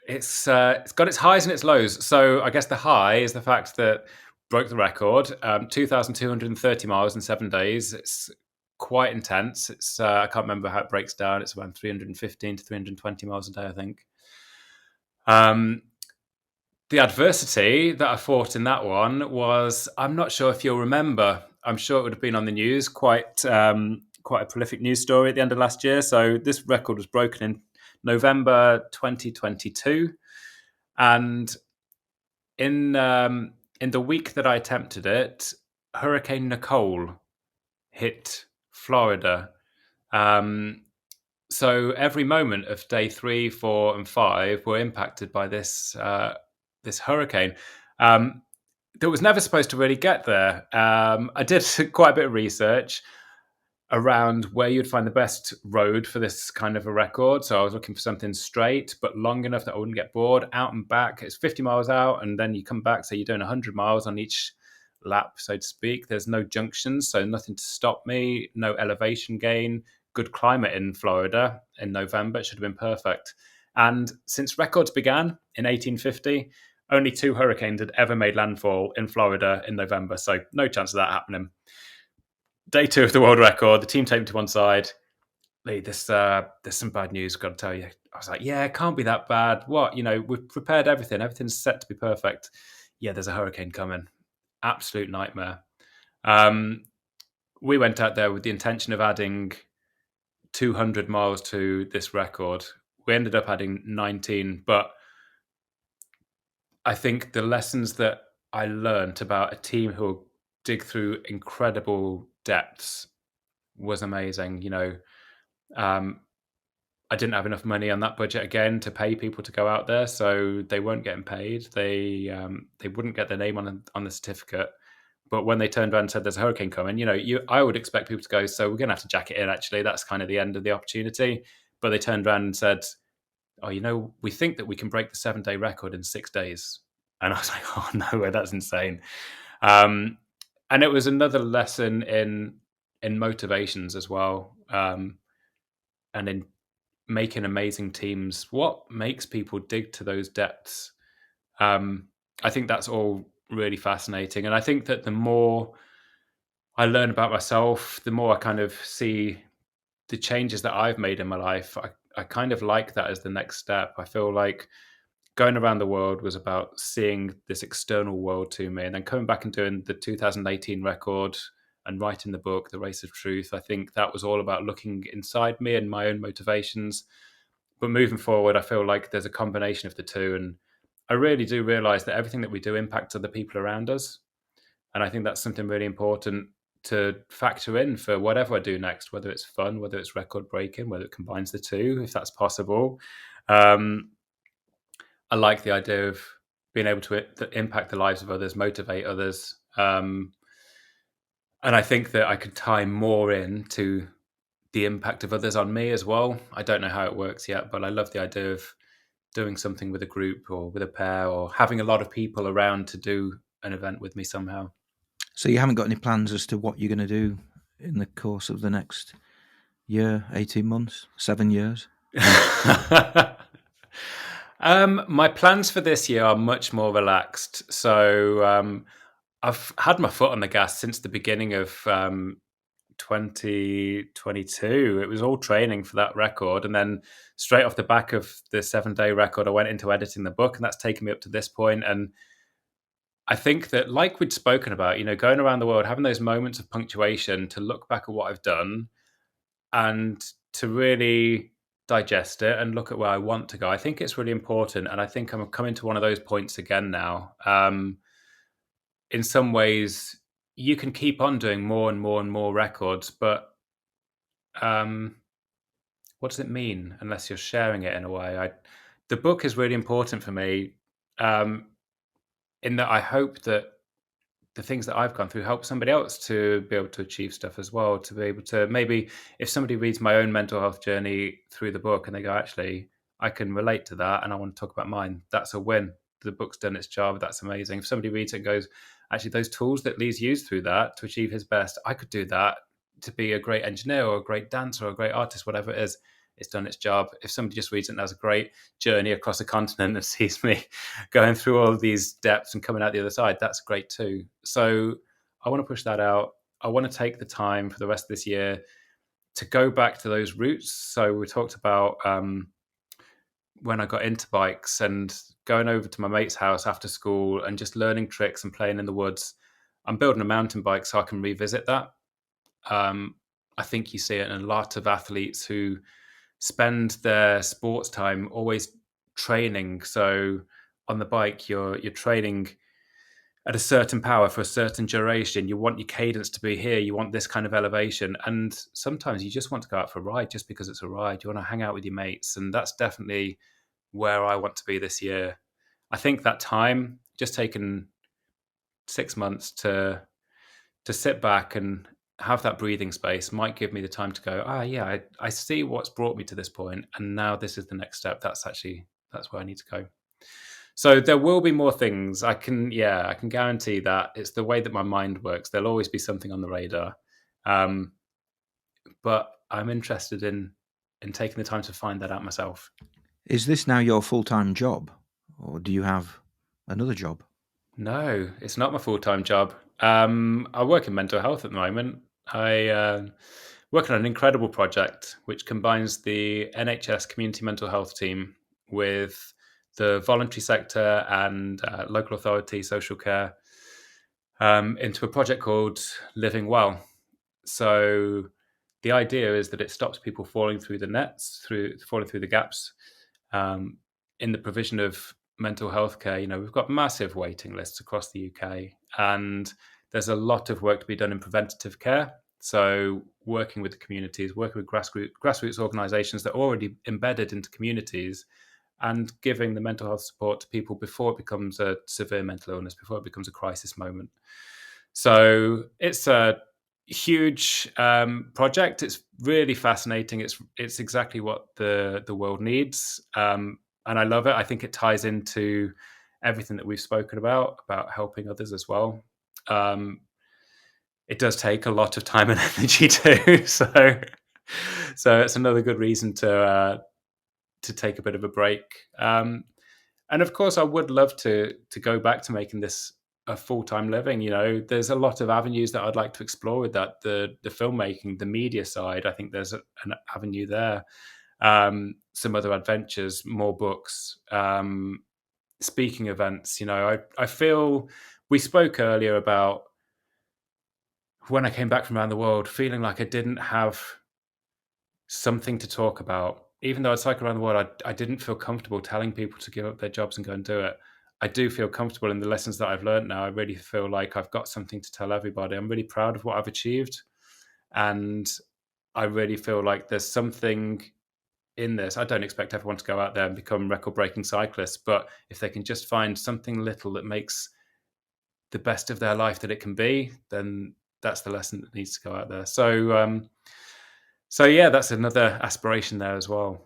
it's got its highs and its lows. So I guess the high is the fact that broke the record, 2,230 miles in 7 days. It's quite intense. It's I can't remember how it breaks down. It's around 315 to 320 miles a day, I think. The adversity that I fought in that one was, I'm not sure if you'll remember. I'm sure it would have been on the news, quite a prolific news story at the end of last year. So this record was broken in November 2022, and in the week that I attempted it, Hurricane Nicole hit Florida. So every moment of day 3, 4, and 5 were impacted by this hurricane. That was never supposed to really get there. I did quite a bit of research around where you'd find the best road for this kind of a record. So I was looking for something straight, but long enough that I wouldn't get bored. Out and back, it's 50 miles out, and then you come back. So you're doing 100 miles on each lap, so to speak. There's no junctions, so nothing to stop me, no elevation gain. Good climate in Florida in November. It should have been perfect. And since records began in 1850, only 2 hurricanes had ever made landfall in Florida in November. So no chance of that happening. Day 2 of the world record, the team taken to one side. Leigh, there's some bad news, got to tell you. I was like, yeah, it can't be that bad. What? We've prepared everything. Everything's set to be perfect. Yeah, there's a hurricane coming. Absolute nightmare. We went out there with the intention of adding 200 miles to this record. We ended up adding 19, but I think the lessons that I learned about a team who dig through incredible depths was amazing. I didn't have enough money on that budget again to pay people to go out there, so they weren't getting paid. They wouldn't get their name on the certificate. But when they turned around and said there's a hurricane coming, I would expect people to go, so we're going to have to jack it in, actually. That's kind of the end of the opportunity. But they turned around and said, oh, we think that we can break the 7-day record in 6 days. And I was like, oh, no way, that's insane. And it was another lesson in motivations as well, and in making amazing teams. What makes people dig to those depths? I think that's all really fascinating. And I think that the more I learn about myself, the more I kind of see the changes that I've made in my life. I kind of like that as the next step. I feel like going around the world was about seeing this external world to me, and then coming back and doing the 2018 record and writing the book, The Race of Truth. I think that was all about looking inside me and my own motivations. But moving forward, I feel like there's a combination of the two, and I really do realize that everything that we do impacts other people around us. And I think that's something really important to factor in for whatever I do next, whether it's fun, whether it's record breaking, whether it combines the two, if that's possible. I like the idea of being able to impact the lives of others, motivate others. And I think that I could tie more into the impact of others on me as well. I don't know how it works yet, but I love the idea of doing something with a group or with a pair or having a lot of people around to do an event with me somehow. So you haven't got any plans as to what you're going to do in the course of the next year, 18 months, 7 years? My plans for this year are much more relaxed. So I've had my foot on the gas since the beginning of 2022. It was all training for that record. And then straight off the back of the 7-day record, I went into editing the book, and that's taken me up to this point. And I think that, like we'd spoken about, going around the world, having those moments of punctuation to look back at what I've done and to really digest it and look at where I want to go. I think it's really important. And I think I'm coming to one of those points again now. In some ways, you can keep on doing more and more and more records, but what does it mean unless you're sharing it in a way? The book is really important for me, in that I hope that the things that I've gone through help somebody else to be able to achieve stuff as well, to be able to, maybe if somebody reads my own mental health journey through the book and they go, actually, I can relate to that and I want to talk about mine, that's a win. The book's done its job. That's amazing. If somebody reads it and goes, actually, those tools that Leigh's used through that to achieve his best, I could do that to be a great engineer or a great dancer or a great artist, whatever it is, it's done its job. If somebody just reads it and has a great journey across a continent and sees me going through all of these depths and coming out the other side, that's great too. So I want to push that out. I want to take the time for the rest of this year to go back to those roots. So we talked about when I got into bikes and going over to my mate's house after school and just learning tricks and playing in the woods. I'm building a mountain bike so I can revisit that. I think you see it in a lot of athletes who spend their sports time always training. So on the bike, you're training at a certain power for a certain duration. You want your cadence to be here. You want this kind of elevation. And sometimes you just want to go out for a ride just because it's a ride. You want to hang out with your mates. And that's definitely where I want to be this year. I think that time, just taken 6 months to sit back and have that breathing space, might give me the time to go, yeah, I see what's brought me to this point, and now this is the next step. That's where I need to go. So there will be more things. I can guarantee that. It's the way that my mind works. There'll always be something on the radar, but I'm interested in taking the time to find that out myself. Is this now your full-time job, or do you have another job? No, it's not my full-time job. I work in mental health at the moment. I work on an incredible project which combines the NHS community mental health team with the voluntary sector and local authority social care into a project called Living Well. So the idea is that it stops people falling through the nets, falling through the gaps in the provision of mental health care. We've got massive waiting lists across the UK, and there's a lot of work to be done in preventative care. So working with the communities, working with grassroots organisations that are already embedded into communities, and giving the mental health support to people before it becomes a severe mental illness, before it becomes a crisis moment. So it's a huge project. It's really fascinating. It's exactly what the world needs, and I love it. I think it ties into everything that we've spoken about helping others as well. It does take a lot of time and energy too, so it's another good reason to take a bit of a break. And of course, I would love to go back to making this a full-time living. There's a lot of avenues that I'd like to explore with that. The filmmaking, the media side, I think there's an avenue there. Some other adventures, more books, speaking events. I feel we spoke earlier about when I came back from around the world, feeling like I didn't have something to talk about. Even though I'd cycle around the world, I didn't feel comfortable telling people to give up their jobs and go and do it. I do feel comfortable in the lessons that I've learned now. I really feel like I've got something to tell everybody. I'm really proud of what I've achieved. And I really feel like there's something in this. I don't expect everyone to go out there and become record-breaking cyclists, but if they can just find something little that makes the best of their life that it can be, then that's the lesson that needs to go out there. So yeah, that's another aspiration there as well.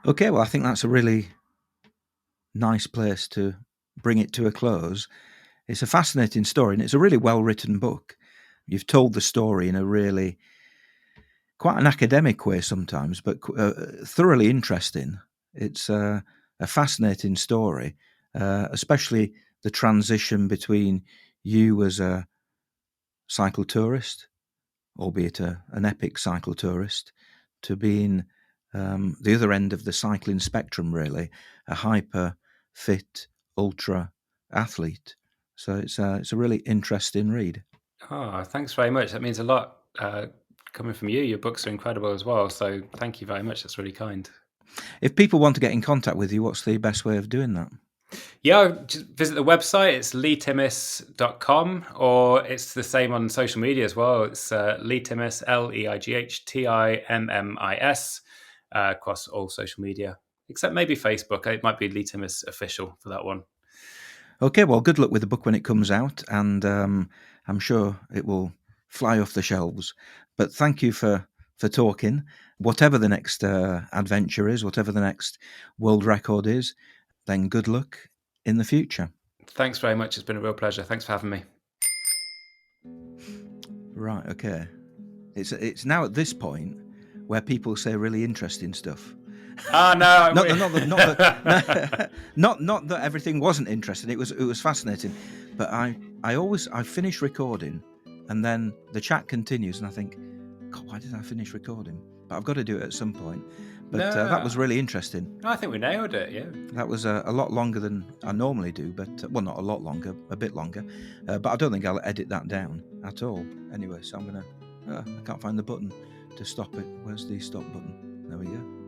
Okay, well, I think that's a really nice place to bring it to a close. It's a fascinating story, and it's a really well-written book. You've told the story in a really quite an academic way sometimes, but thoroughly interesting. It's a a fascinating story, especially the transition between you as a cyclotourist, albeit an epic cyclotourist, to being the other end of the cycling spectrum, really, a hyper fit ultra athlete. So it's a really interesting read. Oh, thanks very much. That means a lot coming from you. Your books are incredible as well. So thank you very much. That's really kind. If people want to get in contact with you, what's the best way of doing that? Yeah, just visit the website. It's leightimmis.com, or it's the same on social media as well. It's Leigh Timmis, LEIGHTIMMIS, across all social media, except maybe Facebook. It might be Leigh Timmis official for that one. Okay, well, good luck with the book when it comes out, and I'm sure it will fly off the shelves. But thank you for talking. Whatever the next adventure is, whatever the next world record is, then good luck in the future. Thanks very much. It's been a real pleasure. Thanks for having me. Right, okay. It's now at this point where people say really interesting stuff. Ah, no, not that everything wasn't interesting. It was fascinating, but I finish recording, and then the chat continues, and I think, God, why did I finish recording? But I've got to do it at some point. But that was really interesting. I think we nailed it. Yeah, that was a lot longer than I normally do, but well, not a lot longer, a bit longer. But I don't think I'll edit that down at all. Anyway, so I'm gonna. I can't find the button to stop it. Where's the stop button? There we go.